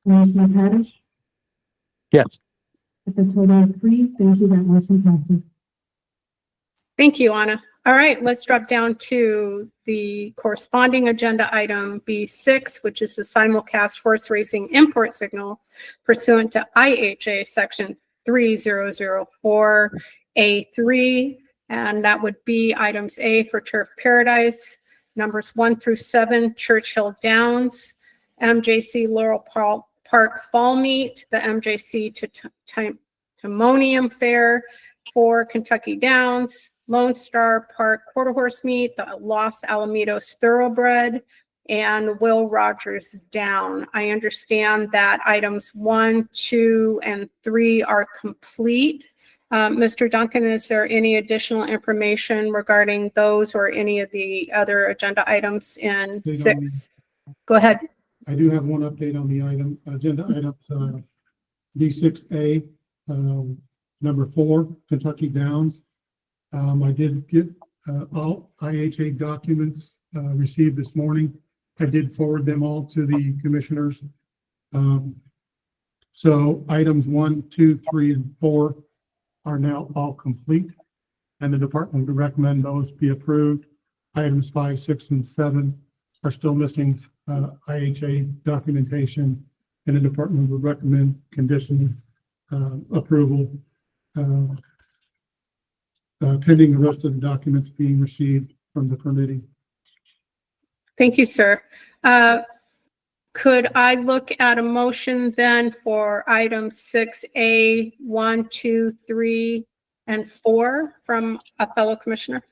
Speaker 2: Commissioner Pettis,
Speaker 4: Yes.
Speaker 2: with a total of 3, thank you, that motion passes.
Speaker 1: Thank you, Anna. All right, let's drop down to the corresponding agenda item B6, which is the simulcast horse racing import signal pursuant to IHA section 3004A3. And that would be items A for Turf Paradise, numbers 1 through 7, Churchill Downs, MJC Laurel Park Fall Meet, the MJC Timonium Fair for Kentucky Downs, Lone Star Park Quarter Horse Meet, the Los Alamitos Thoroughbred, and Will Rogers Down. I understand that items 1, 2, and 3 are complete. Mr. Duncan, is there any additional information regarding those or any of the other agenda items in 6? Go ahead.
Speaker 3: I do have one update on the agenda items, D6A, number 4, Kentucky Downs. I did get all IHA documents received this morning. I did forward them all to the commissioners. So items 1, 2, 3, and 4 are now all complete, and the department would recommend those be approved. Items 5, 6, and 7 are still missing IHA documentation, and the department would recommend conditional approval pending the rest of the documents being received from the committee.
Speaker 1: Thank you, sir. Could I look at a motion then for items 6A, 1, 2, 3, and 4 from a fellow commissioner?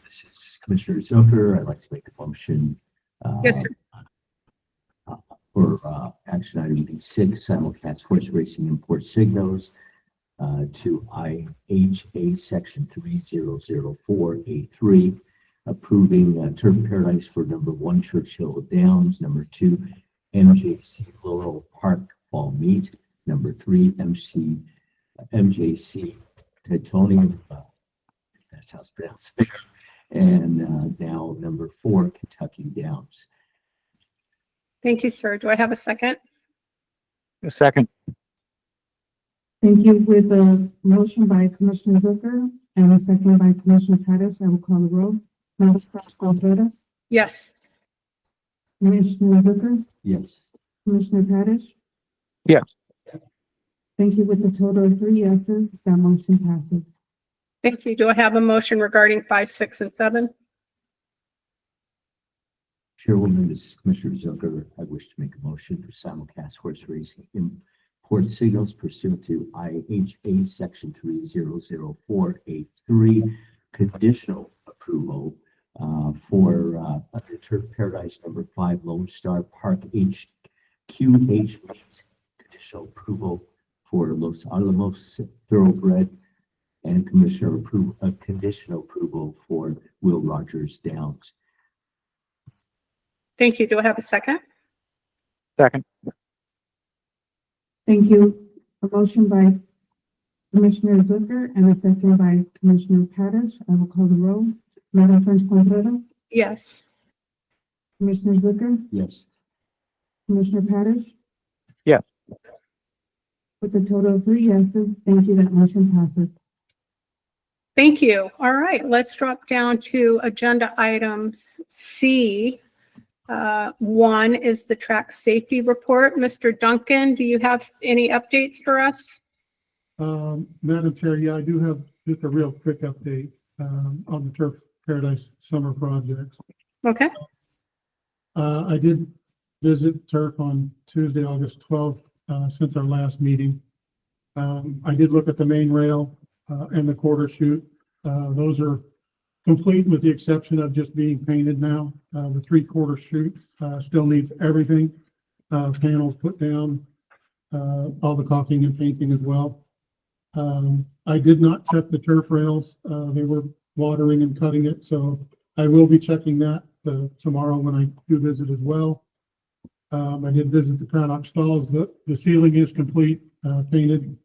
Speaker 8: This is Commissioner Zucker. I'd like to make a motion.
Speaker 1: Yes, sir.
Speaker 8: For action item B6, simulcast horse racing import signals to IHA section 3004A3, approving Turf Paradise for number 1, Churchill Downs, number 2, MJC Laurel Park Fall Meet, number 3, MJC Titonium, that's how it's pronounced, and now number 4, Kentucky Downs.
Speaker 1: Thank you, sir. Do I have a second?
Speaker 4: A second.
Speaker 2: Thank you. With a motion by Commissioner Zucker and a second by Commissioner Pettis, I will call the roll. Madam French Contreras,
Speaker 1: Yes.
Speaker 2: Commissioner Zucker,
Speaker 8: Yes.
Speaker 2: Commissioner Pettis.
Speaker 4: Yes.
Speaker 2: Thank you. With a total of 3 yeses, that motion passes.
Speaker 1: Thank you. Do I have a motion regarding 5, 6, and 7?
Speaker 8: Chairwoman, this is Commissioner Zucker. I wish to make a motion for simulcast horse racing import signals pursuant to IHA section 3004A3, conditional approval for under Turf Paradise number 5, Lone Star Park QH, conditional approval for Los Alamos Thoroughbred, and conditional approval for Will Rogers Downs.
Speaker 1: Thank you. Do I have a second?
Speaker 4: Second.
Speaker 2: Thank you. A motion by Commissioner Zucker and a second by Commissioner Pettis. I will call the roll. Madam French Contreras,
Speaker 1: Yes.
Speaker 2: Commissioner Zucker,
Speaker 8: Yes.
Speaker 2: Commissioner Pettis.
Speaker 4: Yes.
Speaker 2: With a total of 3 yeses, thank you, that motion passes.
Speaker 1: Thank you. All right, let's drop down to agenda items C. 1 is the track safety report. Mr. Duncan, do you have any updates for us?
Speaker 3: Madam Chair, yeah, I do have just a real quick update on the Turf Paradise summer projects.
Speaker 1: Okay.
Speaker 3: I did visit Turf on Tuesday, August 12th, since our last meeting. I did look at the main rail and the quarter chute. Those are complete with the exception of just being painted now. The 3/4 chute still needs everything. Panels put down, all the caulking and painting as well. I did not check the turf rails. They were watering and cutting it, so I will be checking that tomorrow when I do visit as well. I did visit the paddock stalls. The ceiling is complete, painted,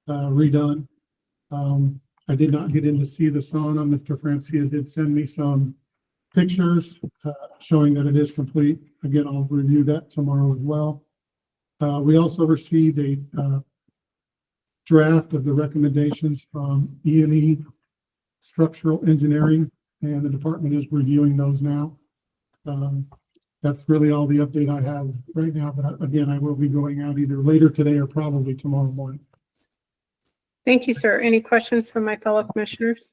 Speaker 3: redone. I did not get in to see the sauna. Mr. Francia did send me some pictures showing that it is complete. Again, I'll review that tomorrow as well. We also received a draft of the recommendations from E&E Structural Engineering, and the department is reviewing those now. That's really all the update I have right now, but again, I will be going out either later today or probably tomorrow morning.
Speaker 1: Thank you, sir. Any questions from my fellow commissioners?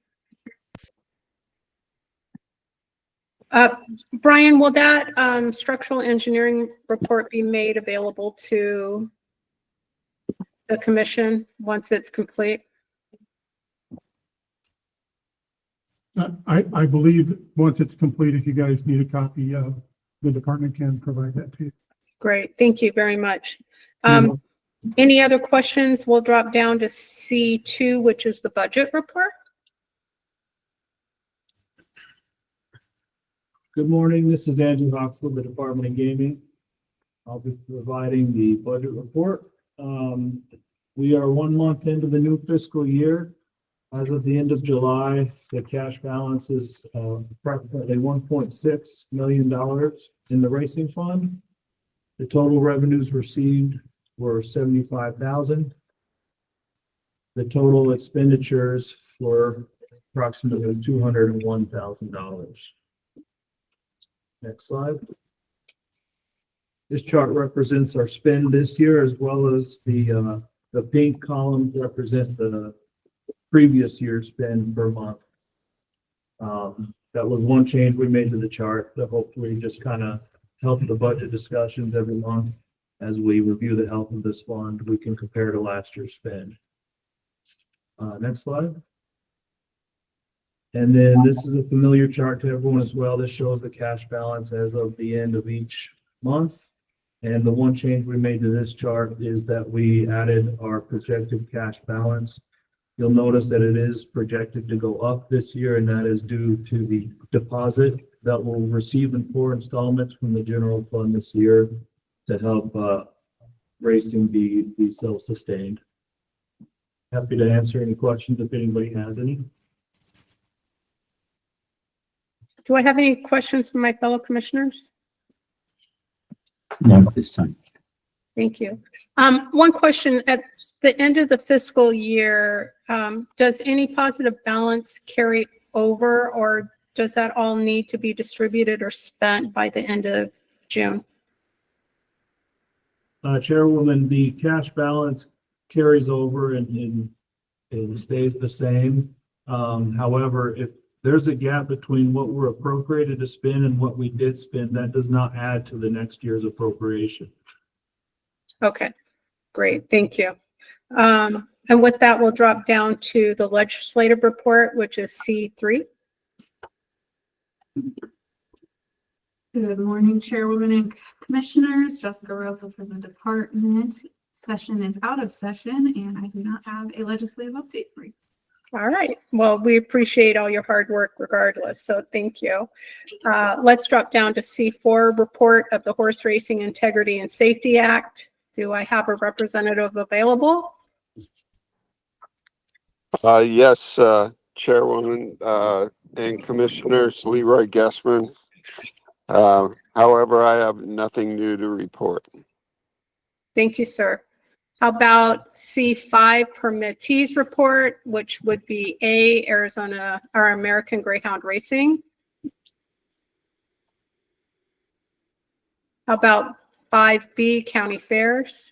Speaker 1: Brian, will that structural engineering report be made available to the commission once it's complete?
Speaker 3: I believe once it's complete, if you guys need a copy, the department can provide that to you.
Speaker 1: Great, thank you very much.
Speaker 3: Mhm.
Speaker 1: Any other questions? We'll drop down to C2, which is the budget report.
Speaker 13: Good morning, this is Andrew Hoxel, the Department of Gaming. I'll be providing the budget report. We are 1 month into the new fiscal year. As of the end of July, the cash balance is approximately $1.6 million in the racing fund. The total revenues received were $75,000. The total expenditures were approximately $201,000. Next slide. This chart represents our spend this year, as well as the pink columns represent the previous year's spend per month. That was one change we made to the chart to hopefully just kind of help the budget discussions every month. As we review the health of this fund, we can compare to last year's spend. Next slide. And then this is a familiar chart to everyone as well. This shows the cash balance as of the end of each month. And the one change we made to this chart is that we added our projected cash balance. You'll notice that it is projected to go up this year, and that is due to the deposit that we'll receive in 4 installments from the general fund this year to help racing be self-sustained. Happy to answer any questions if anybody has any.
Speaker 1: Do I have any questions from my fellow commissioners?
Speaker 8: Not at this time.
Speaker 1: Thank you. One question, at the end of the fiscal year, does any positive balance carry over, or does that all need to be distributed or spent by the end of June?
Speaker 13: Chairwoman, the cash balance carries over and stays the same. However, if there's a gap between what we're appropriated to spend and what we did spend, that does not add to the next year's appropriation.
Speaker 1: Okay, great, thank you. And with that, we'll drop down to the legislative report, which is C3.
Speaker 14: Good morning, Chairwoman and Commissioners. Jessica Rosa for the department. Session is out of session, and I do not have a legislative update for you.
Speaker 1: All right, well, we appreciate all your hard work regardless, so thank you. Let's drop down to C4, report of the Horse Racing Integrity and Safety Act. Do I have a representative available?
Speaker 15: Yes, Chairwoman and Commissioners, Leroy Gessman. However, I have nothing new to report.
Speaker 1: Thank you, sir. How about C5, permittees report, which would be A, Arizona or American Greyhound Racing? How about 5B, county fairs?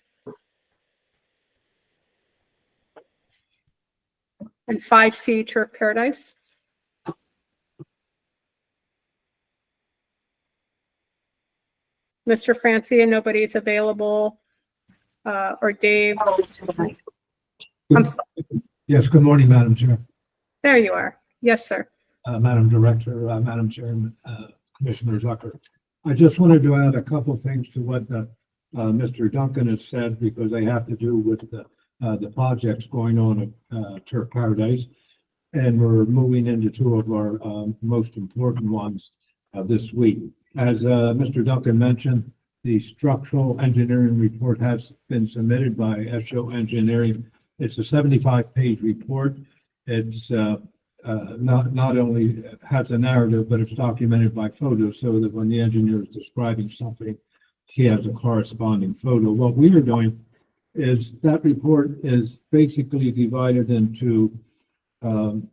Speaker 1: And 5C, Turf Paradise? Mr. Francia, nobody's available. Or Dave.
Speaker 16: Yes, good morning, Madam Chair.
Speaker 1: There you are. Yes, sir.
Speaker 16: Madam Director, Madam Chairman, Commissioner Zucker. I just wanted to add a couple things to what Mr. Duncan has said, because they have to do with
Speaker 13: the projects going on at Turf Paradise. And we're moving into two of our most important ones this week. As Mr. Duncan mentioned, the structural engineering report has been submitted by SO Engineering. It's a 75-page report. It's not only has a narrative, but it's documented by photos so that when the engineer is describing something, he has a corresponding photo. What we are doing is that report is basically divided into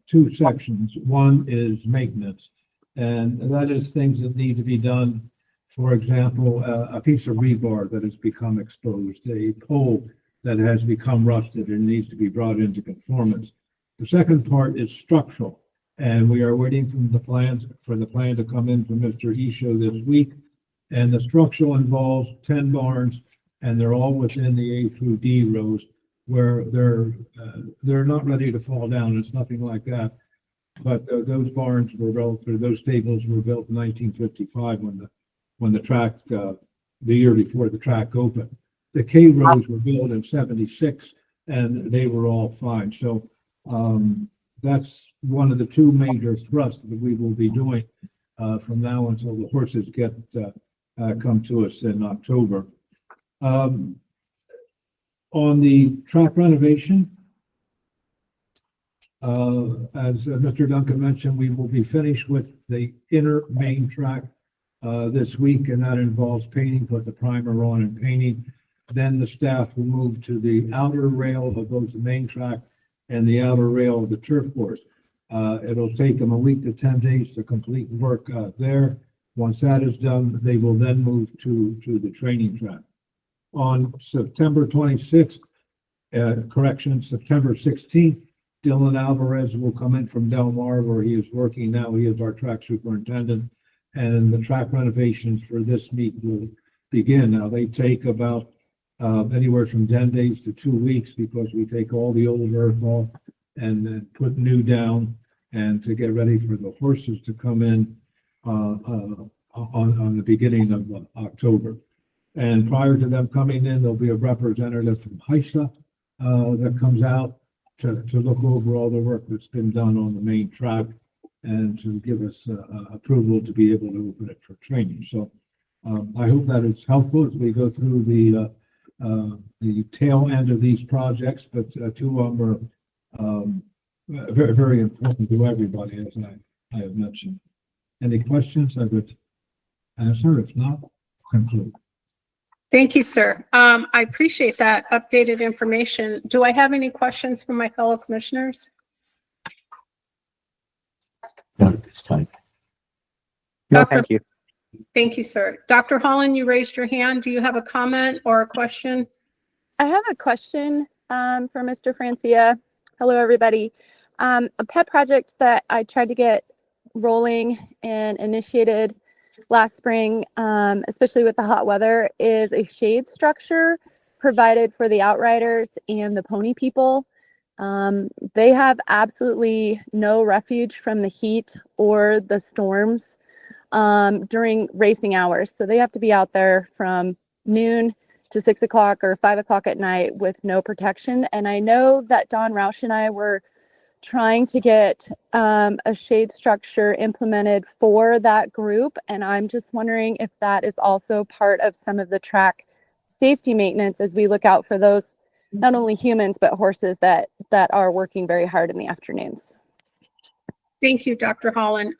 Speaker 13: two sections. One is maintenance, and that is things that need to be done. For example, a piece of rebar that has become exposed, a pole that has become rusted and needs to be brought into conformance. The second part is structural, and we are waiting for the plan to come in from Mr. Isho this week. And the structural involves 10 barns, and they're all within the A through D rows, where they're not ready to fall down. It's nothing like that. But those barns were built, or those stables were built in 1955 when the track, the year before the track opened. The K rows were built in 76, and they were all fine. So that's one of the two major thrusts that we will be doing from now until the horses get come to us in October. On the track renovation, as Mr. Duncan mentioned, we will be finished with the inner main track this week, and that involves painting, put the primer on and painting. Then the staff will move to the outer rail of both the main track and the outer rail of the turf course. It'll take them a week to 10 days to complete work there. Once that is done, they will then move to the training track. On September 26th, September 16th, Dylan Alvarez will come in from Del Mar, where he is working now. He is our track superintendent, and the track renovations for this meet will begin. Now, they take about anywhere from 10 days to 2 weeks, because we take all the old earth off and then put new down, and to get ready for the horses to come in on the beginning of October. And prior to them coming in, there'll be a representative from HISA that comes out to look over all the work that's been done on the main track and to give us approval to be able to open it for training. So I hope that it's helpful as we go through the tail end of these projects, but two of them are very, very important to everybody, as I have mentioned. Any questions I would answer? If not, conclude.
Speaker 1: Thank you, sir. I appreciate that updated information. Do I have any questions from my fellow commissioners?
Speaker 8: Not at this time.
Speaker 4: No,
Speaker 1: Doctor-
Speaker 4: thank you.
Speaker 1: Thank you, sir. Dr. Holland, you raised your hand. Do you have a comment or a question?
Speaker 17: I have a question for Mr. Francia. Hello, everybody. A pet project that I tried to get rolling and initiated last spring, especially with the hot weather, is a shade structure provided for the outriders and the pony people. They have absolutely no refuge from the heat or the storms during racing hours. So they have to be out there from noon to 6 o'clock or 5 o'clock at night with no protection. And I know that Don Roush and I were trying to get a shade structure implemented for that group. And I'm just wondering if that is also part of some of the track safety maintenance as we look out for those, not only humans, but horses that are working very hard in the afternoons.
Speaker 1: Thank you, Dr. Holland.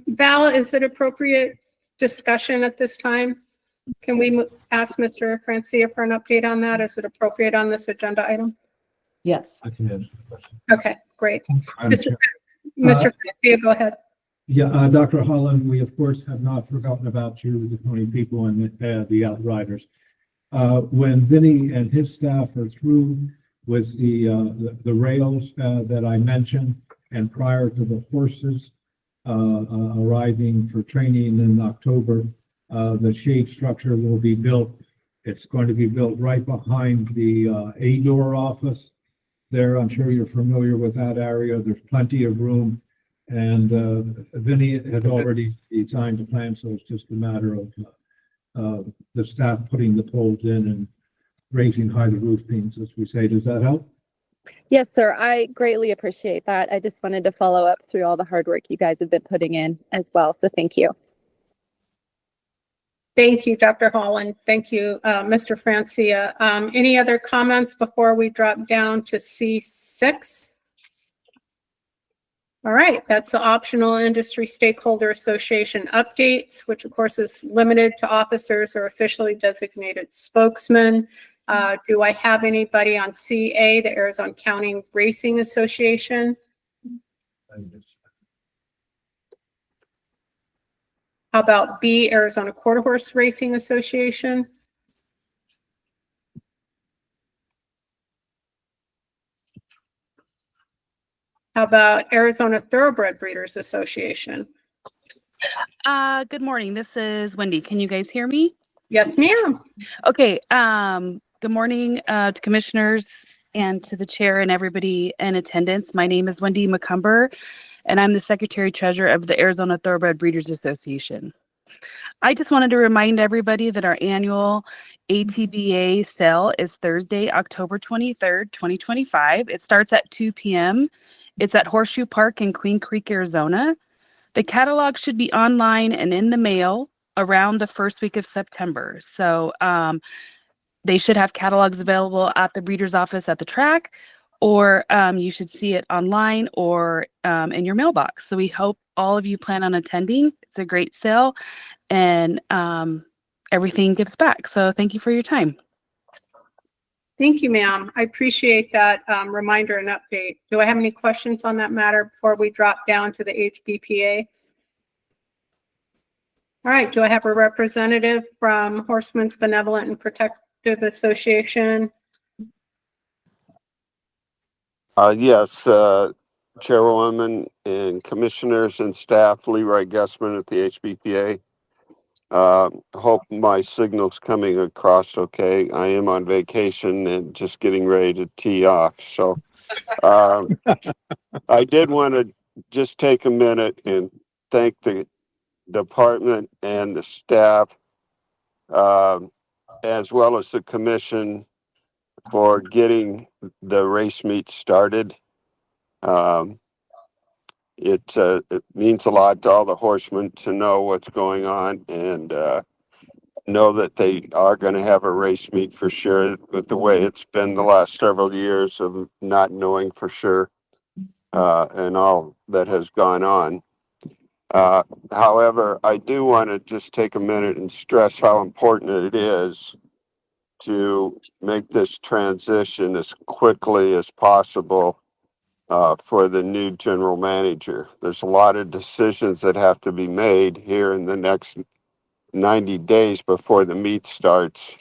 Speaker 1: Val, is it appropriate discussion at this time? Can we ask Mr. Francia for an update on that? Is it appropriate on this agenda item?
Speaker 7: Yes.
Speaker 13: I can answer the question.
Speaker 1: Okay, great.
Speaker 13: Madam
Speaker 1: Mr.
Speaker 13: Chair.
Speaker 1: Francia, go ahead.
Speaker 13: Yeah, Dr. Holland, we of course have not forgotten about you, the pony people and the outriders. When Vinny and his staff are through with the rails that I mentioned, and prior to the horses arriving for training in October, the shade structure will be built. It's going to be built right behind the ADOR office. There, I'm sure you're familiar with that area. There's plenty of room, and Vinny had already designed the plan, so it's just a matter of the staff putting the poles in and raising high the roof beams, as we say. Does that help?
Speaker 17: Yes, sir. I greatly appreciate that. I just wanted to follow up through all the hard work you guys have been putting in as well. So thank you.
Speaker 1: Thank you, Dr. Holland. Thank you, Mr. Francia. Any other comments before we drop down to C6? All right, that's the optional industry stakeholder association updates, which of course is limited to officers or officially designated spokesmen. Do I have anybody on CA, the Arizona County Racing Association? How about B, Arizona Quarter Horse Racing Association? How about Arizona Thoroughbred Breeders Association?
Speaker 18: Good morning. This is Wendy. Can you guys hear me?
Speaker 1: Yes, ma'am.
Speaker 18: Okay. Good morning to commissioners and to the chair and everybody in attendance. My name is Wendy McCumber, and I'm the Secretary Treasurer of the Arizona Thoroughbred Breeders Association. I just wanted to remind everybody that our annual ATBA sale is Thursday, October 23rd, 2025. It starts at 2 p.m. It's at Horseshoe Park in Queen Creek, Arizona. The catalog should be online and in the mail around the first week of September. So they should have catalogs available at the breeder's office at the track, or you should see it online or in your mailbox. So we hope all of you plan on attending. It's a great sale, and everything gives back. So thank you for your time.
Speaker 1: Thank you, ma'am. I appreciate that reminder and update. Do I have any questions on that matter before we drop down to the HBPA? All right, do I have a representative from Horsemen's Benevolent and Protective Association?
Speaker 15: Yes, Chairwoman and Commissioners and staff, Leroy Guessman at the HBPA. Hope my signal's coming across okay. I am on vacation and just getting ready to tee off. So I did want to just take a minute and thank the department and the staff, as well as the commission, for getting the race meet started. It means a lot to all the horsemen to know what's going on and know that they are going to have a race meet for sure, with the way it's been the last several years of not knowing for sure and all that has gone on. However, I do want to just take a minute and stress how important it is to make this transition as quickly as possible for the new general manager. There's a lot of decisions that have to be made here in the next 90 days before the meet starts,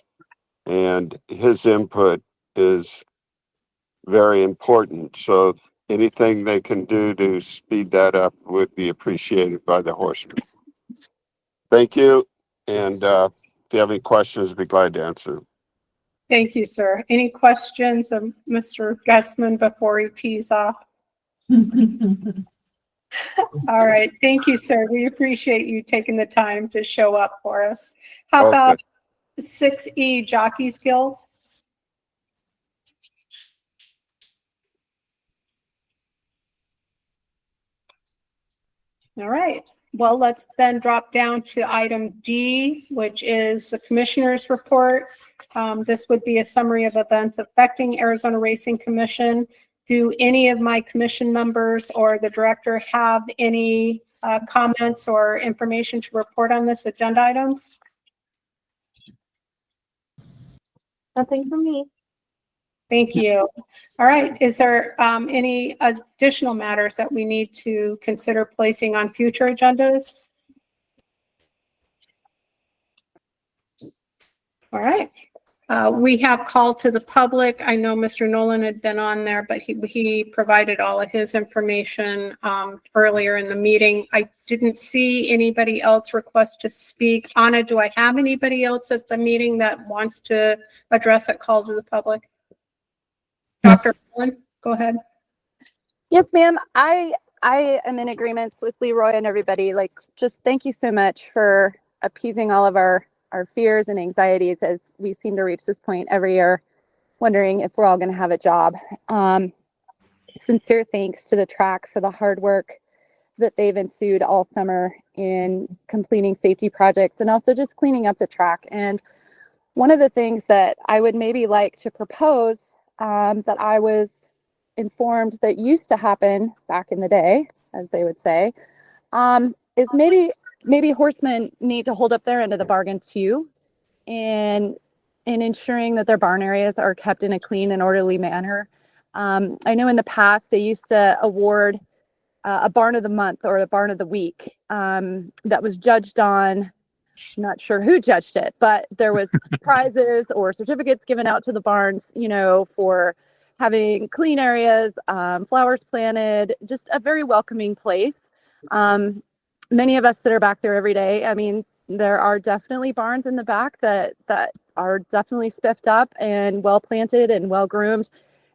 Speaker 15: and his input is very important. So anything they can do to speed that up would be appreciated by the horsemen. Thank you. And if you have any questions, I'd be glad to answer.
Speaker 1: Thank you, sir. Any questions of Mr. Guessman before he tees off? All right. Thank you, sir. We appreciate you taking the time to show up for us. How about 6E Jockeys Guild? All right. Well, let's then drop down to item D, which is the commissioner's report. This would be a summary of events affecting Arizona Racing Commission. Do any of my commission members or the director have any comments or information to report on this agenda item?
Speaker 5: Nothing from me.
Speaker 1: Thank you. All right. Is there any additional matters that we need to consider placing on future agendas? All right. We have call to the public. I know Mr. Nolan had been on there, but he provided all of his information earlier in the meeting. I didn't see anybody else request to speak. Anna, do I have anybody else at the meeting that wants to address a call to the public? Dr. Nolan, go ahead.
Speaker 17: Yes, ma'am. I am in agreement with Leroy and everybody. Like, just thank you so much for appeasing all of our fears and anxieties as we seem to reach this point every year wondering if we're all going to have a job. Sincere thanks to the track for the hard work that they've ensued all summer in completing safety projects and also just cleaning up the track. And one of the things that I would maybe like to propose that I was informed that used to happen back in the day, as they would say, is maybe horsemen need to hold up their end of the bargain too, in ensuring that their barn areas are kept in a clean and orderly manner. I know in the past they used to award a barn of the month or a barn of the week that was judged on, not sure who judged it, but there was prizes or certificates given out to the barns, you know, for having clean areas, flowers planted, just a very welcoming place. Many of us that are back there every day, I mean, there are definitely barns in the back that are definitely spiffed up and well planted and well groomed.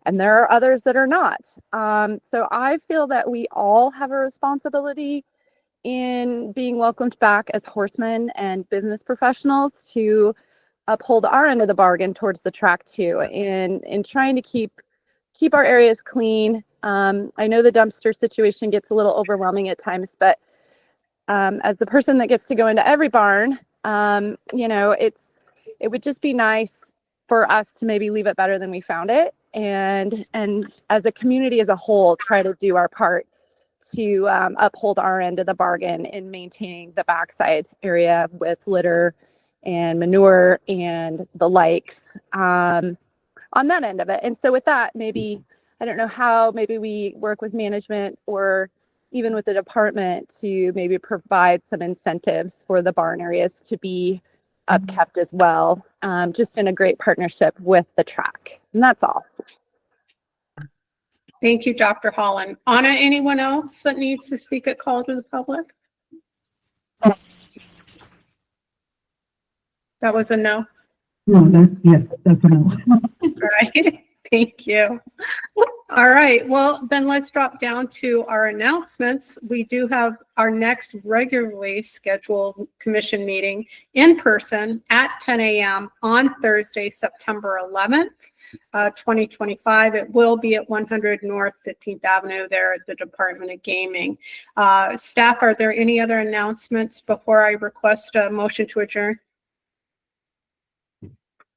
Speaker 17: And there are others that are not. So I feel that we all have a responsibility in being welcomed back as horsemen and business professionals to uphold our end of the bargain towards the track too, in trying to keep our areas clean. I know the dumpster situation gets a little overwhelming at times, but as the person that gets to go into every barn, you know, it would just be nice for us to maybe leave it better than we found it. And as a community as a whole, try to do our part to uphold our end of the bargain in maintaining the backside area with litter and manure and the likes on that end of it. And so with that, maybe, I don't know how, maybe we work with management or even with the department to maybe provide some incentives for the barn areas to be upkept as well, just in a great partnership with the track. And that's all.
Speaker 1: Thank you, Dr. Holland. Anna, anyone else that needs to speak at call to the public? That was a no.
Speaker 2: No, yes, that's a no.
Speaker 1: All right. Thank you. All right. Well, then let's drop down to our announcements. We do have our next regularly scheduled commission meeting in person at 10 a.m. on Thursday, September 11th, 2025. It will be at 100 North 15th Avenue there at the Department of Gaming. Staff, are there any other announcements before I request a motion to adjourn?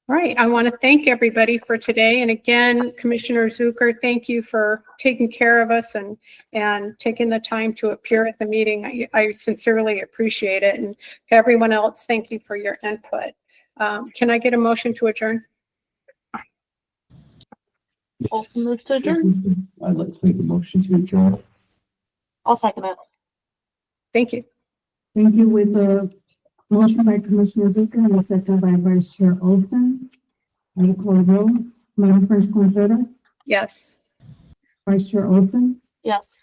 Speaker 1: All right, I want to thank everybody for today. And again, Commissioner Zucker, thank you for taking care of us and taking the time to appear at the meeting. I sincerely appreciate it. And everyone else, thank you for your input. Can I get a motion to adjourn?
Speaker 5: Olson moves to adjourn.
Speaker 8: I'd like to make a motion to adjourn.
Speaker 5: I'll second it.
Speaker 1: Thank you.
Speaker 2: Thank you. With the motion by Commissioner Zucker and a second by Vice Chair Olson. I will call the roll. Madam First Contreras,
Speaker 1: Yes.
Speaker 2: Vice Chair Olson,
Speaker 5: Yes.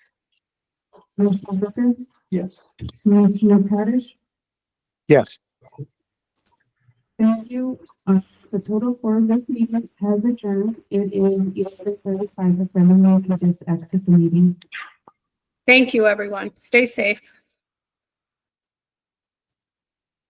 Speaker 2: Commissioner Zucker,
Speaker 8: Yes.
Speaker 2: Commissioner Parrish.
Speaker 4: Yes.
Speaker 2: Thank you. The total for this meeting has adjourned. It is 11:35. If anyone can just exit the meeting.
Speaker 1: Thank you, everyone. Stay safe.